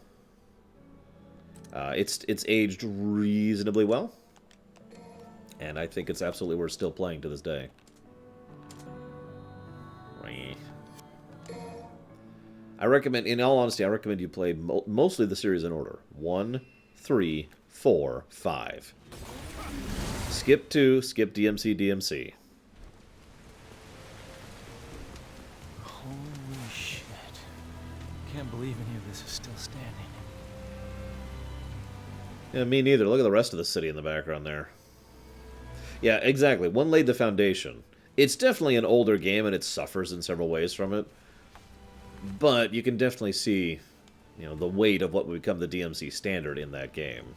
it's aged reasonably well. And I think it's absolutely worth still playing to this day. I recommend, in all honesty, I recommend you play mostly the series in order. 1, 3, 4, 5. Skip 2, skip DMC, DMC. Holy shit. Can't believe any of this is still standing. Yeah, me neither. Look at the rest of the city in the background there. Yeah, exactly. 1 laid the foundation. It's definitely an older game, and it suffers in several ways from it. But you can definitely see, you know, the weight of what would become the DMC standard in that game.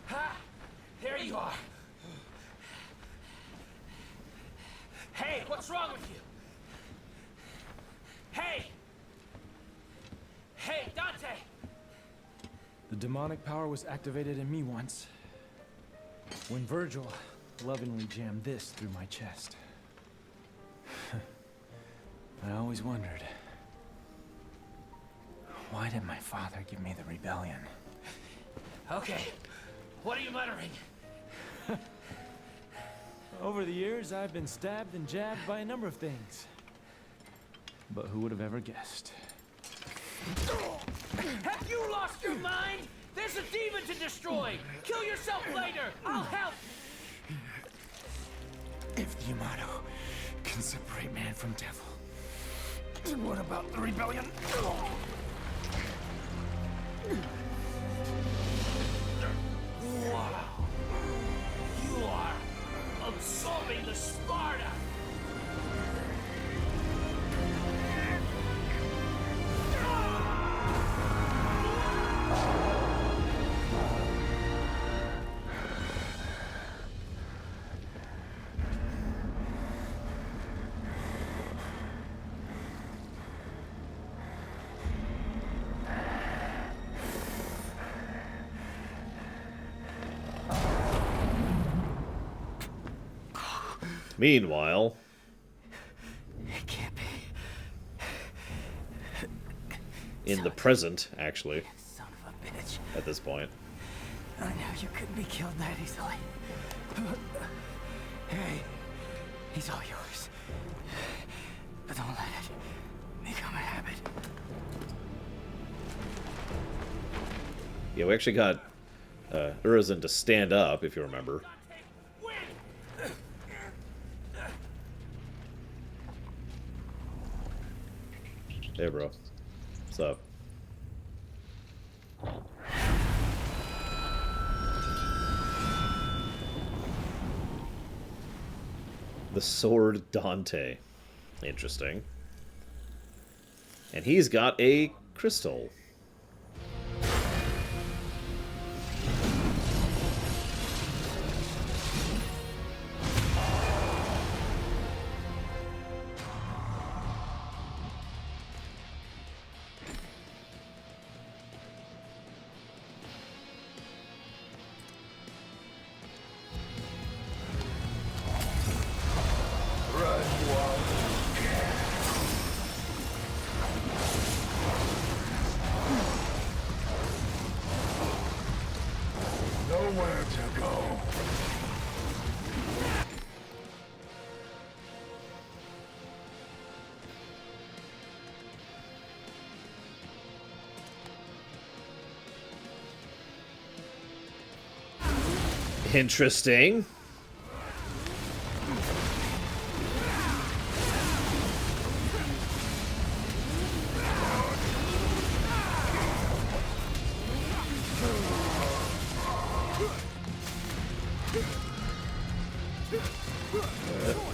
Ha! There you are. Hey, what's wrong with you? Hey! Hey, Dante! The demonic power was activated in me once. When Virgil lovingly jammed this through my chest. I always wondered, why did my father give me the rebellion? Okay, what are you muttering? Over the years, I've been stabbed and jabbed by a number of things. But who would have ever guessed? Have you lost your mind? There's a demon to destroy! Kill yourself later! I'll help! If the Yamato can separate man from devil, then what about the rebellion? Meanwhile, It can't be. in the present, actually, Son of a bitch. at this point. I knew you couldn't be killed that easily. Hey, he's all yours. But don't let it become a habit. Yeah, we actually got Urizen to stand up, if you remember. Hey, bro. What's up? The Sword Dante. Interesting. And he's got a crystal. Nowhere to go. Interesting.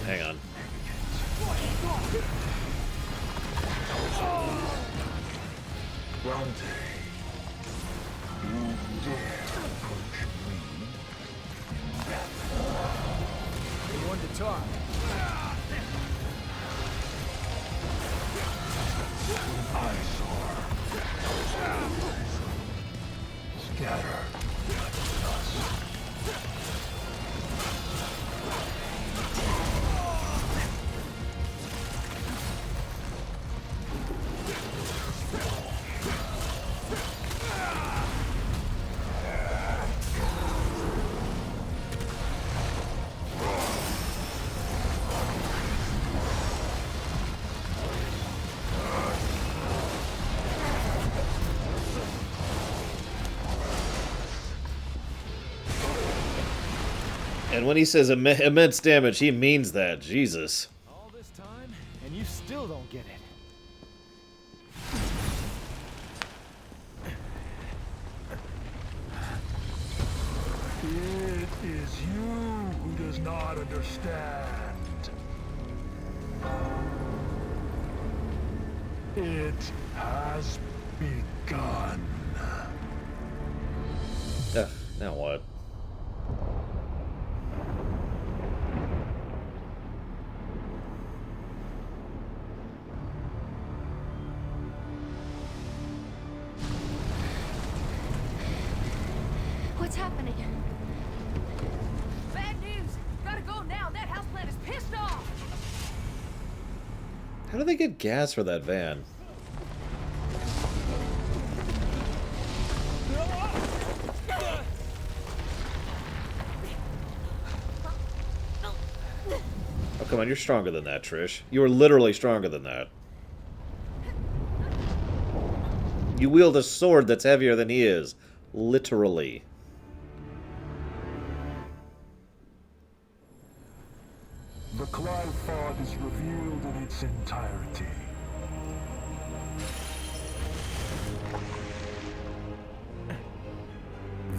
Hang on. Dante, you dare approach me in death. Anyone to talk? Eyesore. Scatter. And when he says immense damage, he means that. Jesus. All this time, and you still don't get it. It is you who does not understand. It has begun. Ugh, now what? What's happening? Bad news! Gotta go now! That houseplant is pissed off! How do they get gas for that van? Oh, come on, you're stronger than that, Trish. You are literally stronger than that. You wield a sword that's heavier than he is. Literally. The Cloudfog is revealed in its entirety.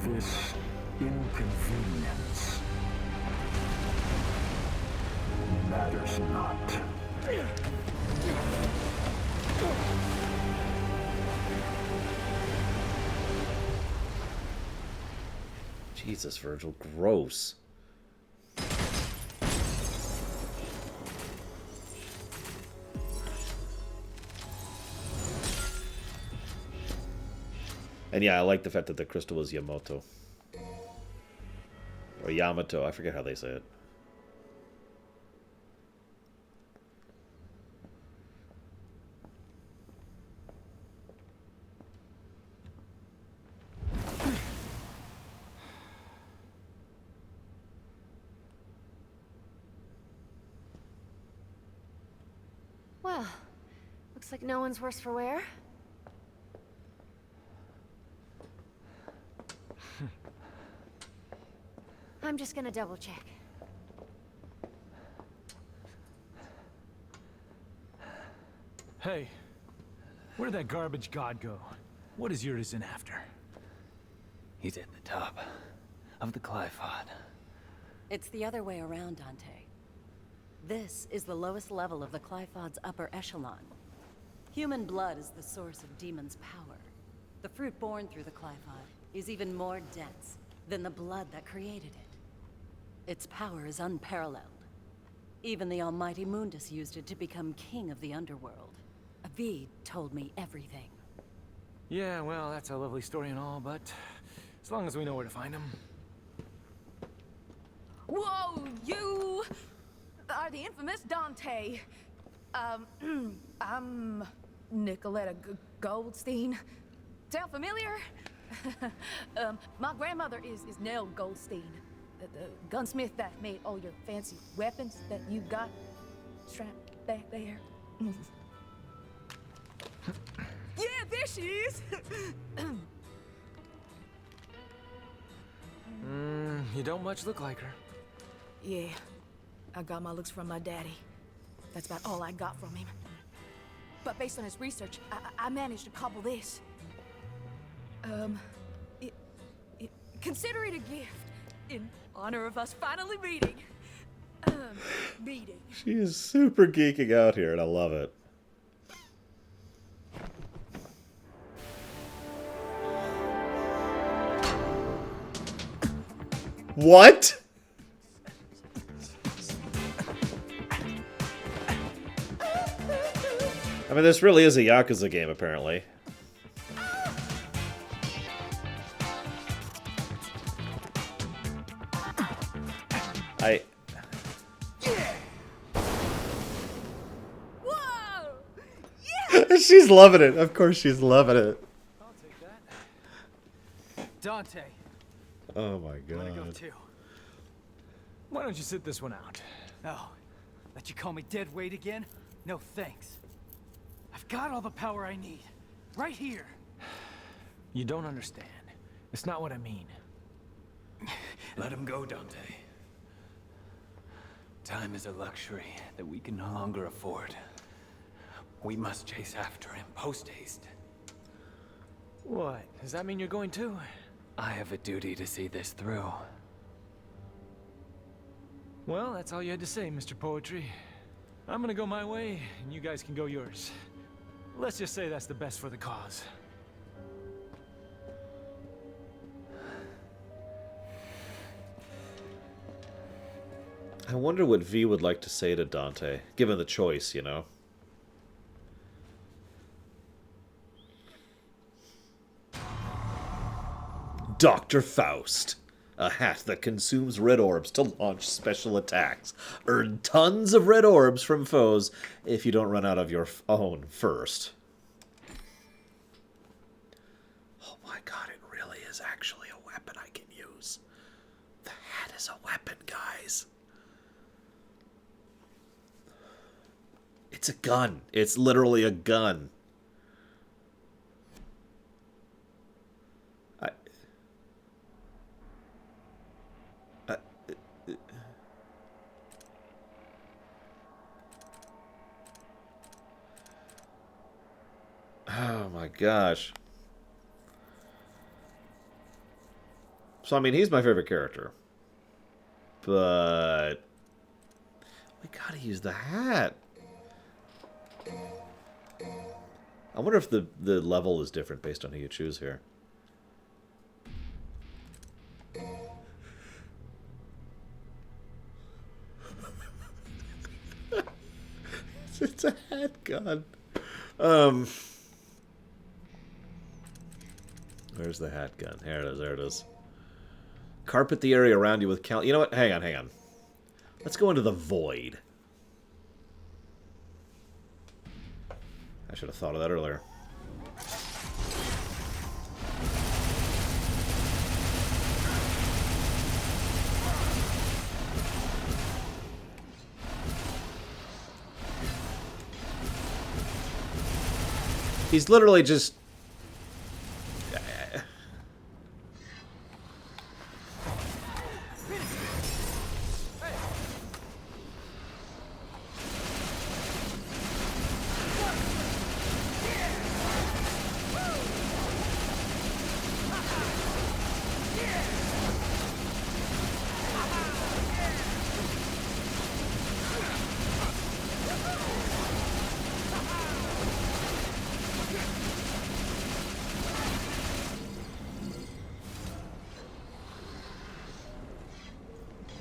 This inconvenience matters not. Jesus, Virgil, gross. And yeah, I like the fact that the crystal was Yamato. Or Yamato, I forget how they say it. Well, looks like no one's worse for wear. I'm just gonna double check. Hey, where'd that garbage god go? What is Urizen after? He's at the top of the Qliphoth. It's the other way around, Dante. This is the lowest level of the Qliphod's upper echelon. Human blood is the source of demons' power. The fruit born through the Qliphod is even more dense than the blood that created it. Its power is unparalleled. Even the almighty Mundus used it to become king of the underworld. Avid told me everything. Yeah, well, that's a lovely story and all, but as long as we know where to find him. Whoa, you are the infamous Dante. I'm Nicoletta Goldstein. Sound familiar? My grandmother is Nell Goldstein, the gunsmith that made all your fancy weapons that you got strapped back there. Yeah, there she is. You don't much look like her. Yeah, I got my looks from my daddy. That's about all I got from him. But based on his research, I managed to cobble this. Consider it a gift in honor of us finally meeting. Meeting. She is super geeking out here, and I love it. What? I mean, this really is a Yakuza game, apparently. Whoa! She's loving it. Of course she's loving it. I'll take that. Dante, Oh my I wanna go god. too. why don't you sit this one out? Oh, let you call me dead weight again? No thanks. I've got all the power I need. Right here. You don't understand. It's not what I mean. Let him go, Dante. Time is a luxury that we can no longer afford. We must chase after him post-haste. What? Does that mean you're going too? I have a duty to see this through. Well, that's all you had to say, Mr. Poetry. I'm gonna go my way, and you guys can go yours. Let's just say that's the best for the cause. I wonder what V would like to say to Dante, given the choice, you know? Dr. Faust. A hat that consumes red orbs to launch special attacks. Earn tons of red orbs from foes if you don't run out of your own first. Oh my god, it really is actually a weapon I can use. The hat is a weapon, guys. It's a gun. It's literally a gun. Oh my gosh. So, I mean, he's my favorite character. But we gotta use the hat. I wonder if the level is different based on who you choose here. It's a hat gun. Where's the hat gun? Here it is, there it is. Carpet the area around you with You know what? Hang on. Let's go into the void. I should have thought of that earlier. He's literally just...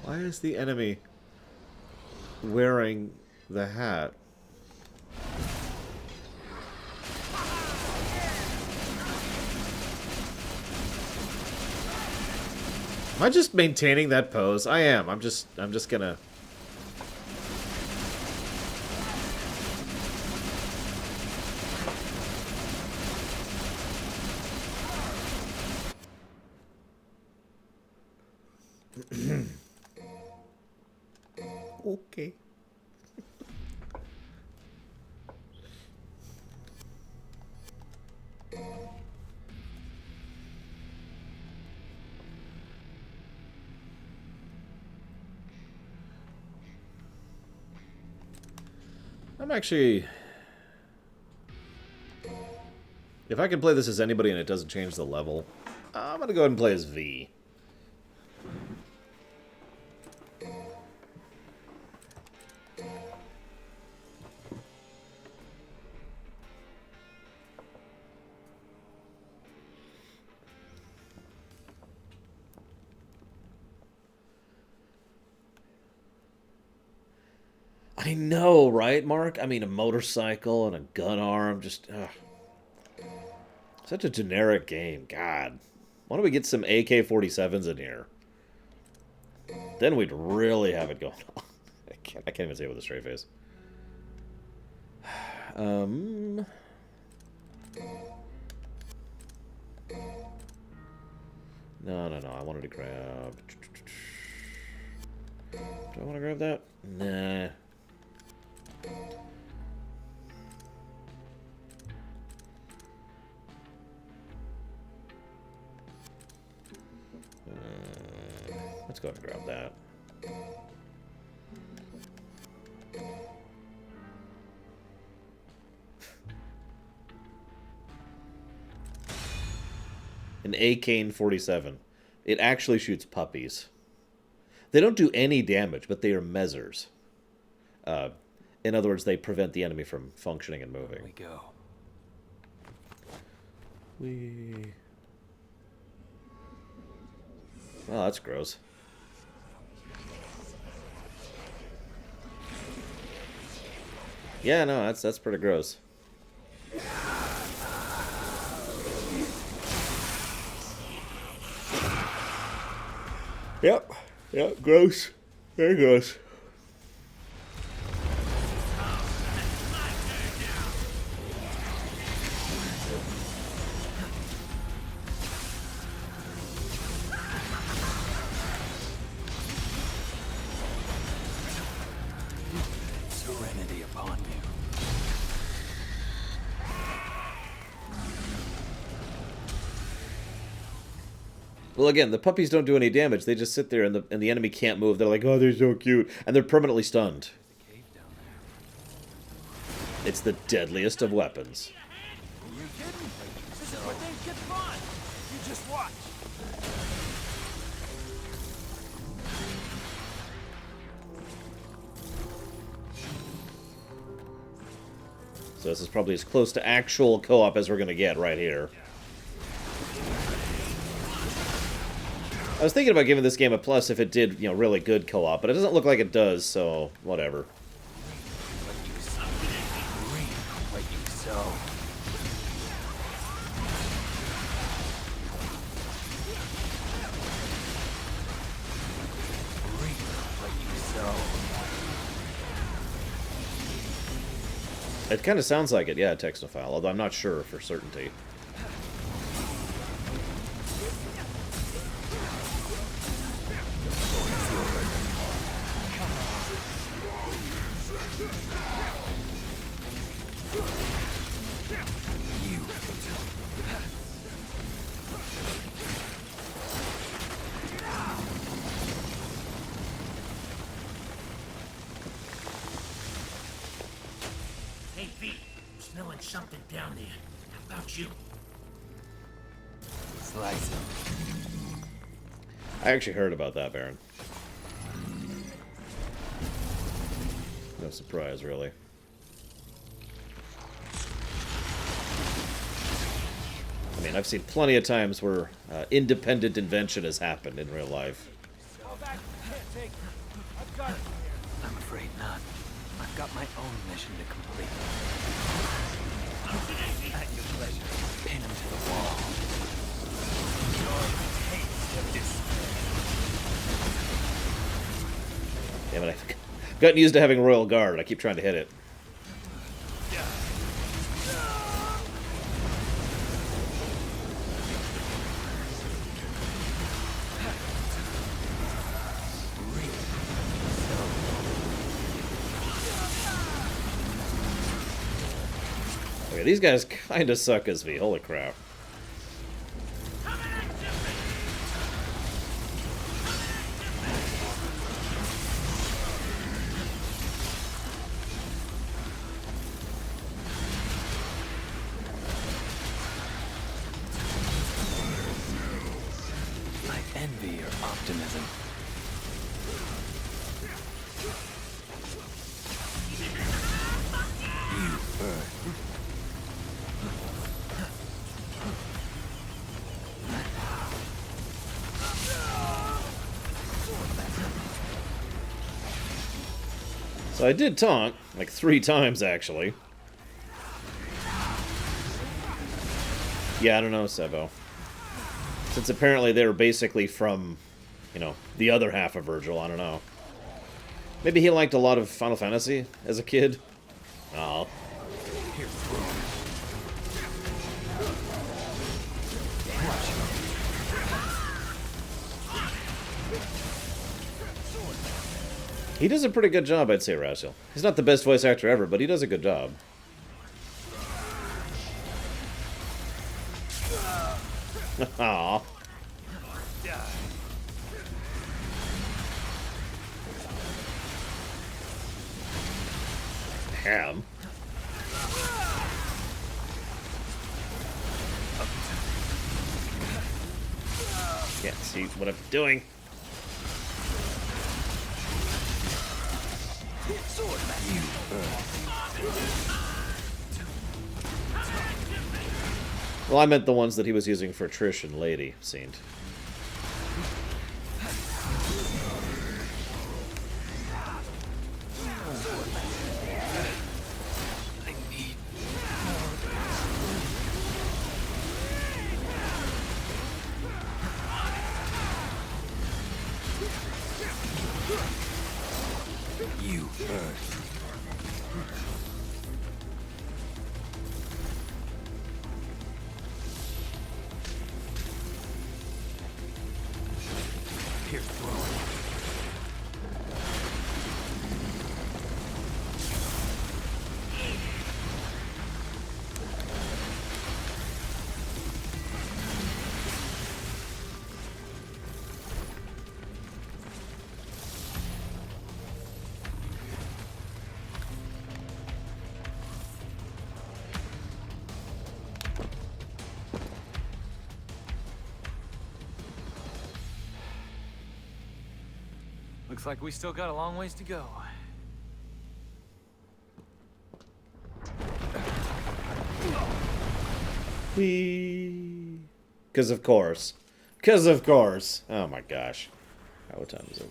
Why is the enemy wearing the hat? Am I just maintaining that pose? I am. I'm just gonna... Okay. I'm actually... If I can play this as anybody and it doesn't change the level, I'm gonna go ahead and play as V. I know, right, Mark? I mean, a motorcycle and a gun arm, just... Such a generic game, God. Why don't we get some AK-47s in here? Then we'd really have it going on. I can't even say it with a straight face. No, I wanted to grab... Do I want to grab that? Nah. Let's go ahead and grab that. An AK-47. It actually shoots puppies. They don't do any damage, but they are measures. In other words, they prevent the enemy from functioning and moving. Here we go. Oh, that's gross. Yeah, no, that's pretty gross. Yep, gross. Very gross. Serenity upon you. Well, again, the puppies don't do any damage. They just sit there, and the enemy can't move. They're like, oh, they're so cute, and they're permanently stunned. It's the deadliest of weapons. Are you kidding? This is where things get fun. You just watch. So this is probably as close to actual co-op as we're going to get right here. I was thinking about giving this game a plus if it did, really good co-op, but it doesn't look like it does, so whatever. What you sow. It kind of sounds like it, yeah, Texnophile, although I'm not sure for certainty. found something down there. How about you? Slice him. I actually heard about that, Baron. No surprise, really. I mean, I've seen plenty of times where independent invention has happened in real life. Go back. Can't take. I've got it from here. I'm afraid not. I've got my own mission to complete. At your pleasure. Pin him to the wall. Damn it, I've gotten used to having Royal Guard. I keep trying to hit it. Okay, these guys kind of suck as V. Holy crap. I envy your optimism. So I did taunt, like 3 times actually. Yeah, I don't know, Sebo. Since apparently they were basically from, you know, the other half of Virgil, I don't know. Maybe he liked a lot of Final Fantasy as a kid. Oh. He does a pretty good job, I'd say, Raziel. He's not the best voice actor ever, but he does a good job. Aww. Ham. Can't see what I'm doing. Well, I meant the ones that he was using for Trish and Lady, seemed. You first. Here's throwing. Looks like we still got a long ways to go. Whee! Because of course. Because of course. Oh my gosh. What time is it?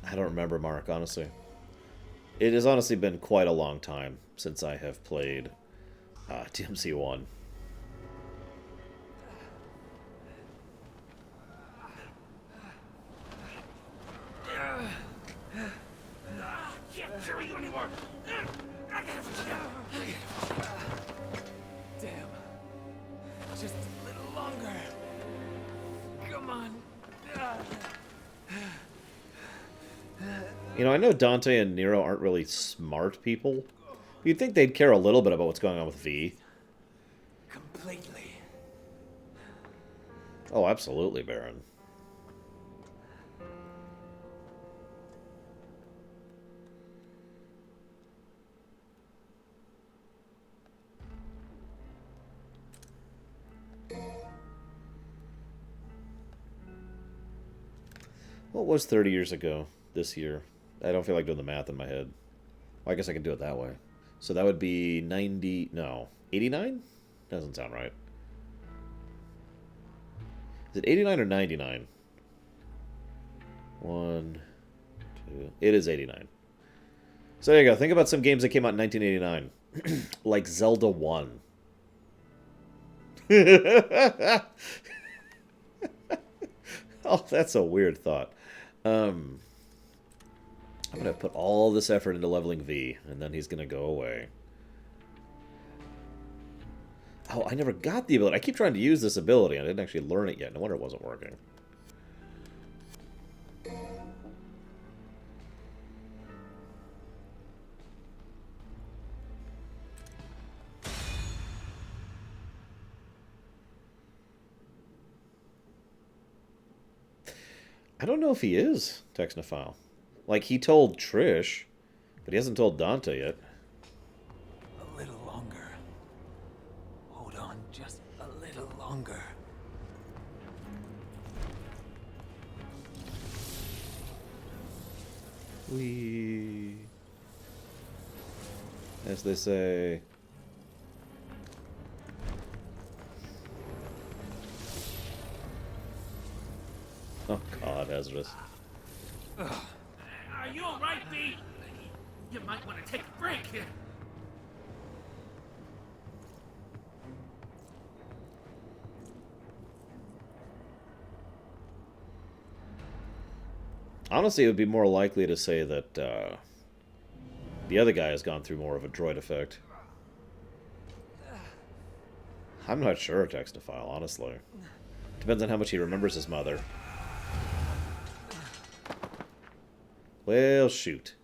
I don't remember, Mark, honestly. It has honestly been quite a long time since I have played DMC1. Can't carry you anymore. Damn. Just a little longer. Come on. You know, I know Dante and Nero aren't really smart people. You'd think they'd care a little bit about what's going on with V. Completely. Oh, absolutely, Baron. What was 30 years ago this year? I don't feel like doing the math in my head. Well, I guess I can do it that way. So that would be 90... No. 89? Doesn't sound right. Is it 89 or 99? 1, 2... It is 89. So there you go. Think about some games that came out in 1989. Like Zelda 1. Oh, that's a weird thought. I'm going to put all this effort into leveling V, and then he's going to go away. Oh, I never got the ability. I keep trying to use this ability, and I didn't actually learn it yet. No wonder it wasn't working. I don't know if he is Technophile. Like, he told Trish, but he hasn't told Dante yet. A little longer. Hold on just a little longer. Wee. As they say. Oh God, Ezra's. Are you alright, V? You might want to take a break here. Honestly, it would be more likely to say that the other guy has gone through more of a droid effect. I'm not sure, Technophile, honestly. Depends on how much he remembers his mother. Well, shoot.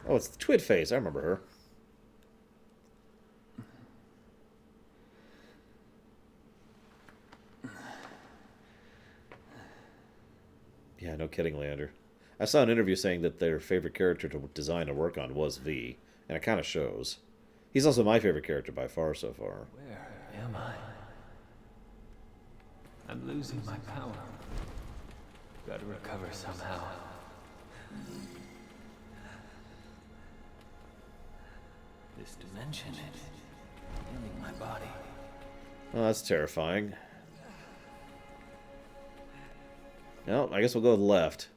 Oh, it's the Twid Face. I remember her. Yeah, no kidding, Leander. I saw an interview saying that their favorite character to design and work on was V, and it kind of shows. He's also my favorite character by far so far. Where am I? I'm losing my power. Gotta recover somehow. This dimension is healing my body. Oh, that's terrifying. No, I guess we'll go with left.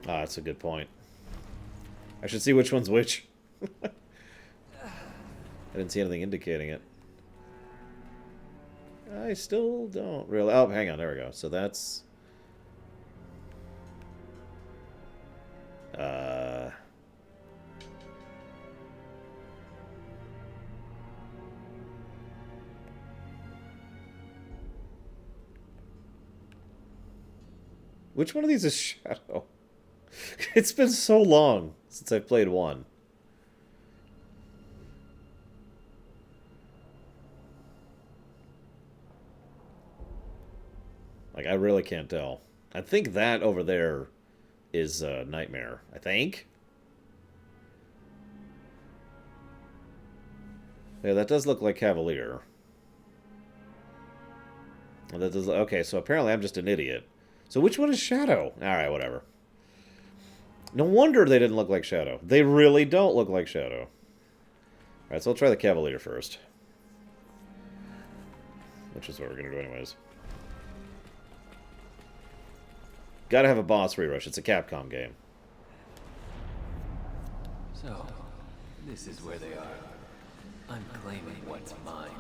Ah, that's a good point. I should see which one's which. I didn't see anything indicating it. I still don't really... Oh, hang on. There we go. So that's... Which one of these is Shadow? It's been so long since I've played one. Like, I really can't tell. I think that over there is Nightmare. I think? Yeah, that does look like Cavalier. Well, that does... Okay, so apparently I'm just an idiot. So which one is Shadow? Alright, whatever. No wonder they didn't look like Shadow. They really don't look like Shadow. Alright, so I'll try the Cavalier first. Which is what we're going to do anyways. Gotta have a boss rerush. It's a Capcom game. So, this is where they are. I'm claiming what's mine.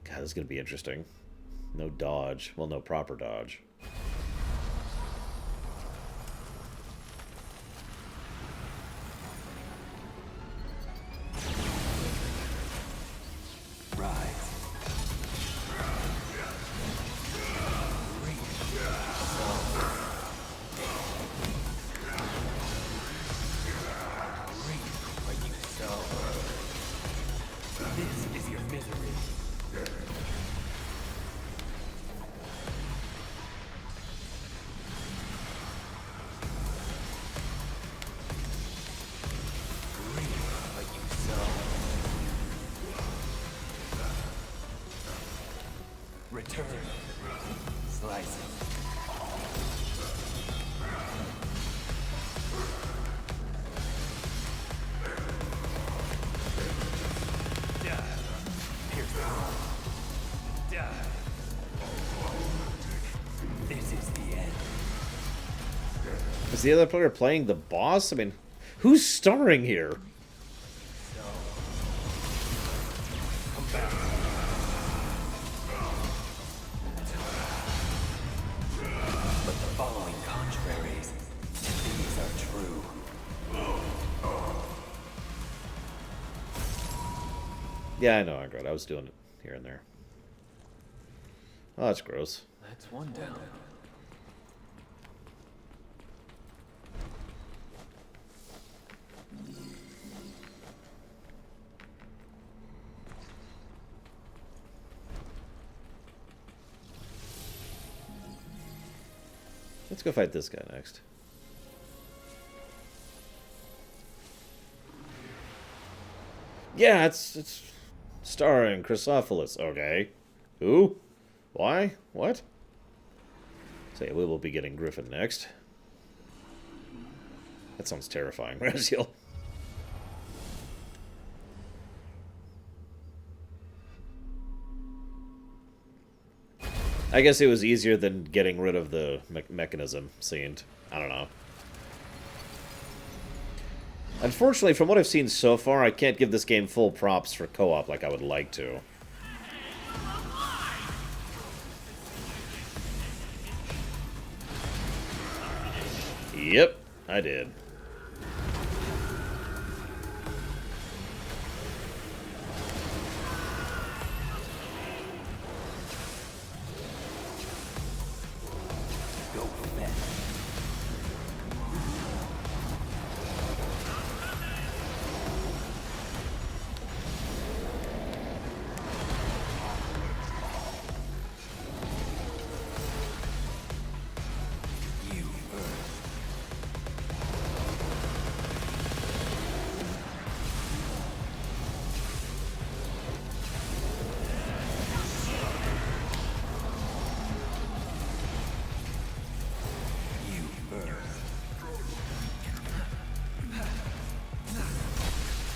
God, this is going to be interesting. No dodge. Well, no proper dodge. return. Slice it. This is the end. Is the other player playing the boss? I mean, who's starring here? Come back. But the following contraries, these are true. Yeah, I know, Ingrid. I was doing it here and there. Oh, that's gross. That's one down. Let's go fight this guy next. Yeah, it's starring Chrysophilus. Okay. Who? Why? What? Say, we will be getting Griffin next. That sounds terrifying, Raziel. I guess it was easier than getting rid of the mechanism seemed. I don't know. Unfortunately, from what I've seen so far, I can't give this game full props for co-op like I would like to. Yep, I did.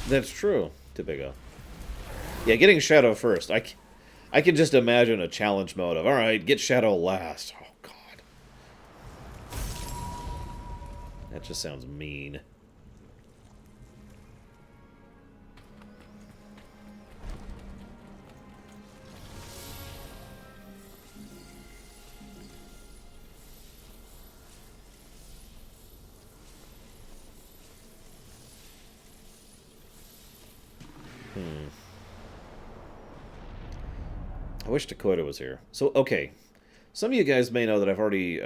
That's true, Tibigo. Yeah, getting Shadow first. I can just imagine a challenge mode of, alright, get Shadow last. Oh, God. That just sounds mean. I wish Dakota was here. So, okay. Some of you guys may know that I've already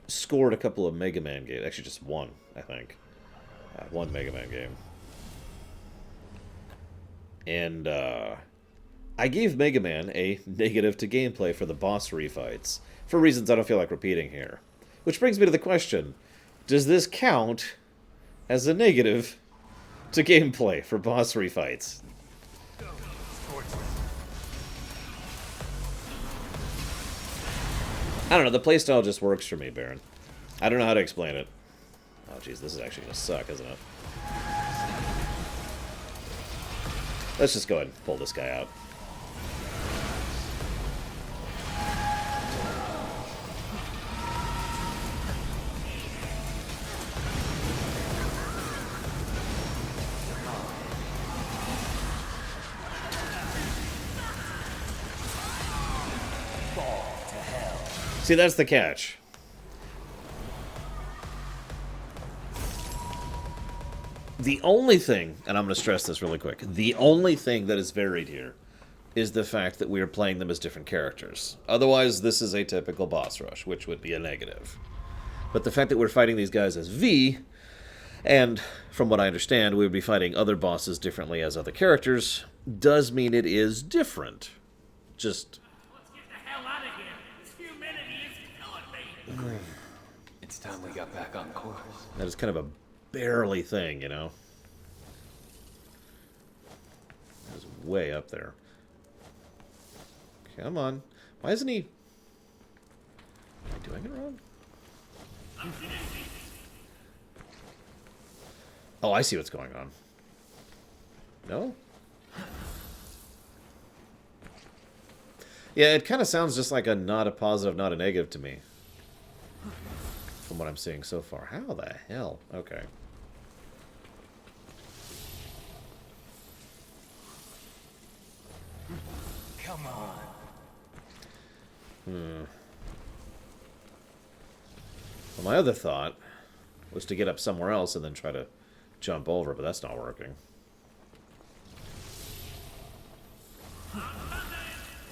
scored a couple of Mega Man games. Actually, just one, I think. One Mega Man game. And I gave Mega Man a negative to gameplay for the boss refights, for reasons I don't feel like repeating here. Which brings me to the question, does this count as a negative to gameplay for boss refights? I don't know, the playstyle just works for me, Baron. I don't know how to explain it. Oh, jeez, this is actually going to suck, isn't it? Let's just go ahead and pull this guy out. See, that's the catch. The only thing, and I'm going to stress this really quick, the only thing that is varied here is the fact that we are playing them as different characters. Otherwise, this is a typical boss rush, which would be a negative. But the fact that we're fighting these guys as V, and from what I understand, we would be fighting other bosses differently as other characters, does mean it is different. Just... It's time we got back on course. That is kind of a barely thing, you know? That was way up there. Come on. Why isn't he... Am I doing it wrong? Oh, I see what's going on. No? Yeah, it kind of sounds just like a not a positive, not a negative to me. From what I'm seeing so far. How the hell? Okay. Come on. Well, my other thought was to get up somewhere else and then try to jump over, but that's not working.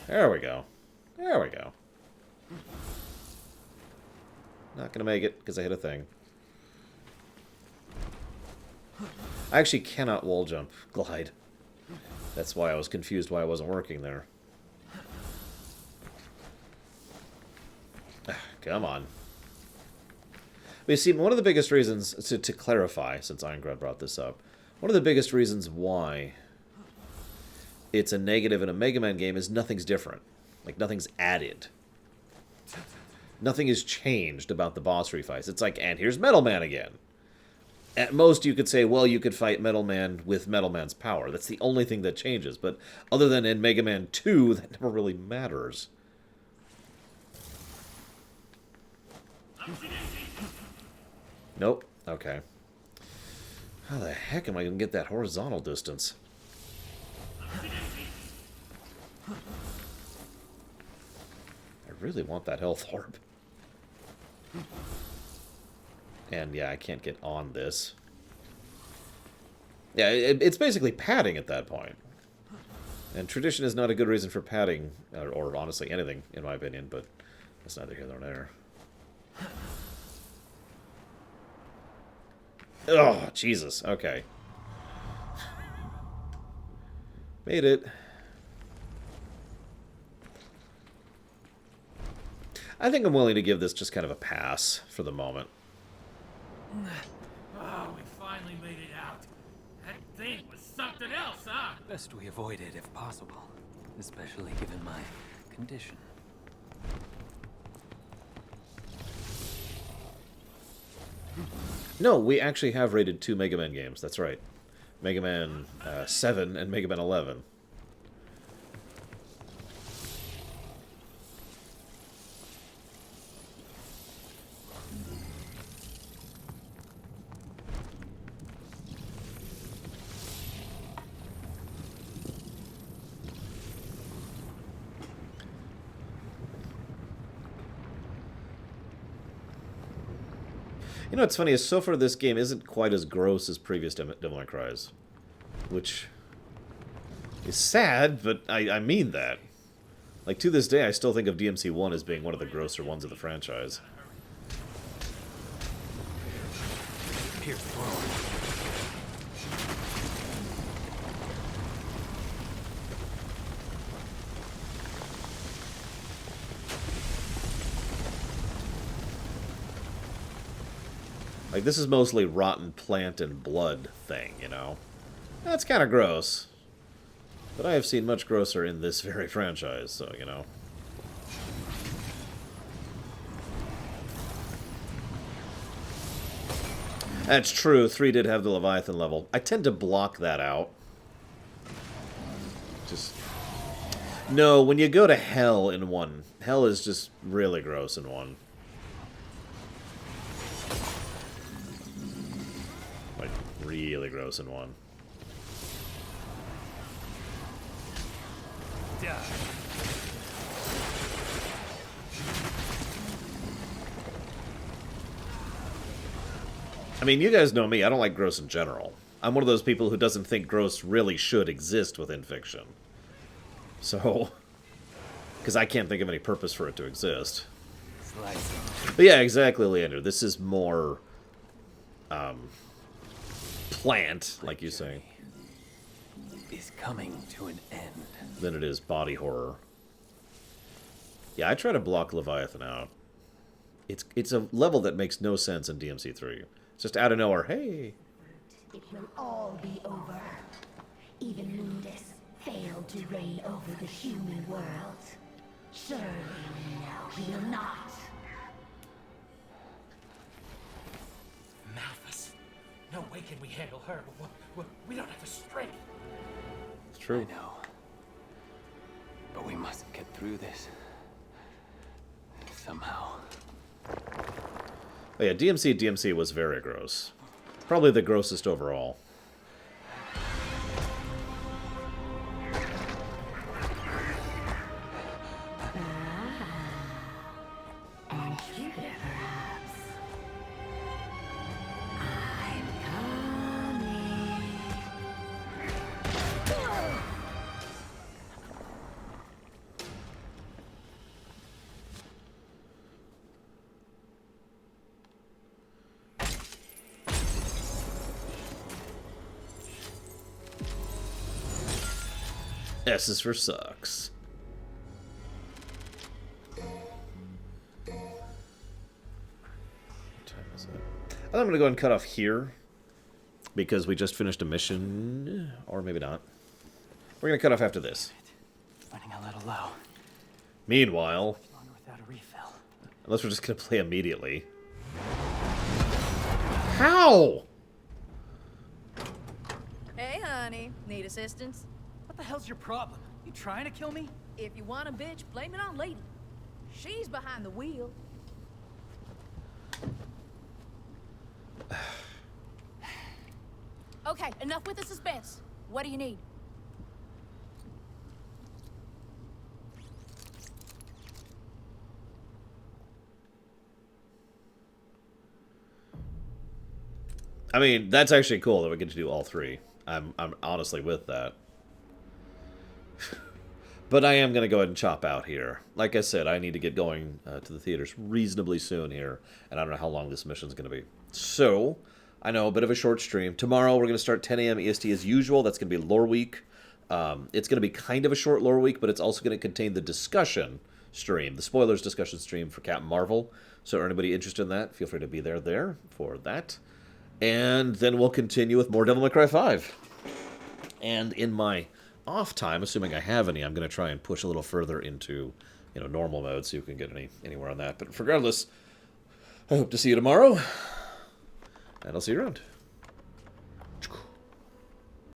There we go. There we go. Not gonna make it because I hit a thing. I actually cannot wall jump glide. That's why I was confused why it wasn't working there. Come on. But you see, one of the biggest reasons, to clarify, since Irongrad brought this up, one of the biggest reasons why it's a negative in a Mega Man game is nothing's different. Like, nothing's added. Nothing is changed about the boss refights. It's like, and here's Metal Man again. At most, you could say, well, you could fight Metal Man with Metal Man's power. That's the only thing that changes. But other than in Mega Man 2, that never really matters. Nope. Okay. How the heck am I going to get that horizontal distance? I really want that health orb. And yeah, I can't get on this. Yeah, it's basically padding at that point. And tradition is not a good reason for padding, or honestly anything, in my opinion, but that's neither here nor there. Oh, Jesus. Okay. Made it. I think I'm willing to give this just kind of a pass for the moment. Oh, we finally made it out. That thing was something else, huh? Best we avoid it if possible, especially given my condition. No, we actually have rated 2 Mega Man games. That's right. Mega Man 7 and Mega Man 11. You know what's funny is so far this game isn't quite as gross as previous Devil May Cry's. Which is sad, but I mean that. Like, to this day, I still think of DMC 1 as being one of the grosser ones of the franchise. Pierce forward. Like, this is mostly rotten plant and blood thing, you know? That's kind of gross. But I have seen much grosser in this very franchise, so, you know. That's true, 3 did have the Leviathan level. I tend to block that out. Just... No, when you go to Hell in 1, Hell is just really gross in 1. Like, really gross in 1. I mean, you guys know me, I don't like gross in general. I'm one of those people who doesn't think gross really should exist within fiction. So... Because I can't think of any purpose for it to exist. But yeah, exactly, Leander. This is more... plant, like you say. Is coming to an end. Than it is body horror. Yeah, I try to block Leviathan out. It's a level that makes no sense in DMC3. It's just out of nowhere, hey! It will all be over. Even Mundus failed to reign over the human world. Surely you will not. Malphas. No way can we handle her. We don't have the strength. It's true. I know. But we must get through this. Somehow. Oh yeah, DMC was very gross. Probably the grossest overall. And here perhaps. I'm coming. S is for sucks. What time is it? I think I'm gonna go ahead and cut off here because we just finished a mission, or maybe not. We're gonna cut off after this. Running a little low. Meanwhile, Longer without a refill. unless we're just gonna play immediately. How? Hey, honey. Need assistance? What the hell's your problem? You trying to kill me? If you want a bitch, blame it on Lady. She's behind the wheel. Okay, enough with the suspense. What do you need? I mean, that's actually cool that we get to do all three. I'm honestly with that. But I am going to go ahead and chop out here. Like I said, I need to get going to the theaters reasonably soon here. And I don't know how long this mission's going to be. So, I know, a bit of a short stream. Tomorrow we're going to start 10 a.m. EST as usual. That's going to be lore week. It's going to be kind of a short lore week, but it's also going to contain the discussion stream. The spoilers discussion stream for Captain Marvel. So anybody interested in that, feel free to be there for that. And then we'll continue with more Devil May Cry 5. And in my off time, assuming I have any, I'm going to try and push a little further into, normal mode, so you can get anywhere on that. But regardless, I hope to see you tomorrow, and I'll see you around.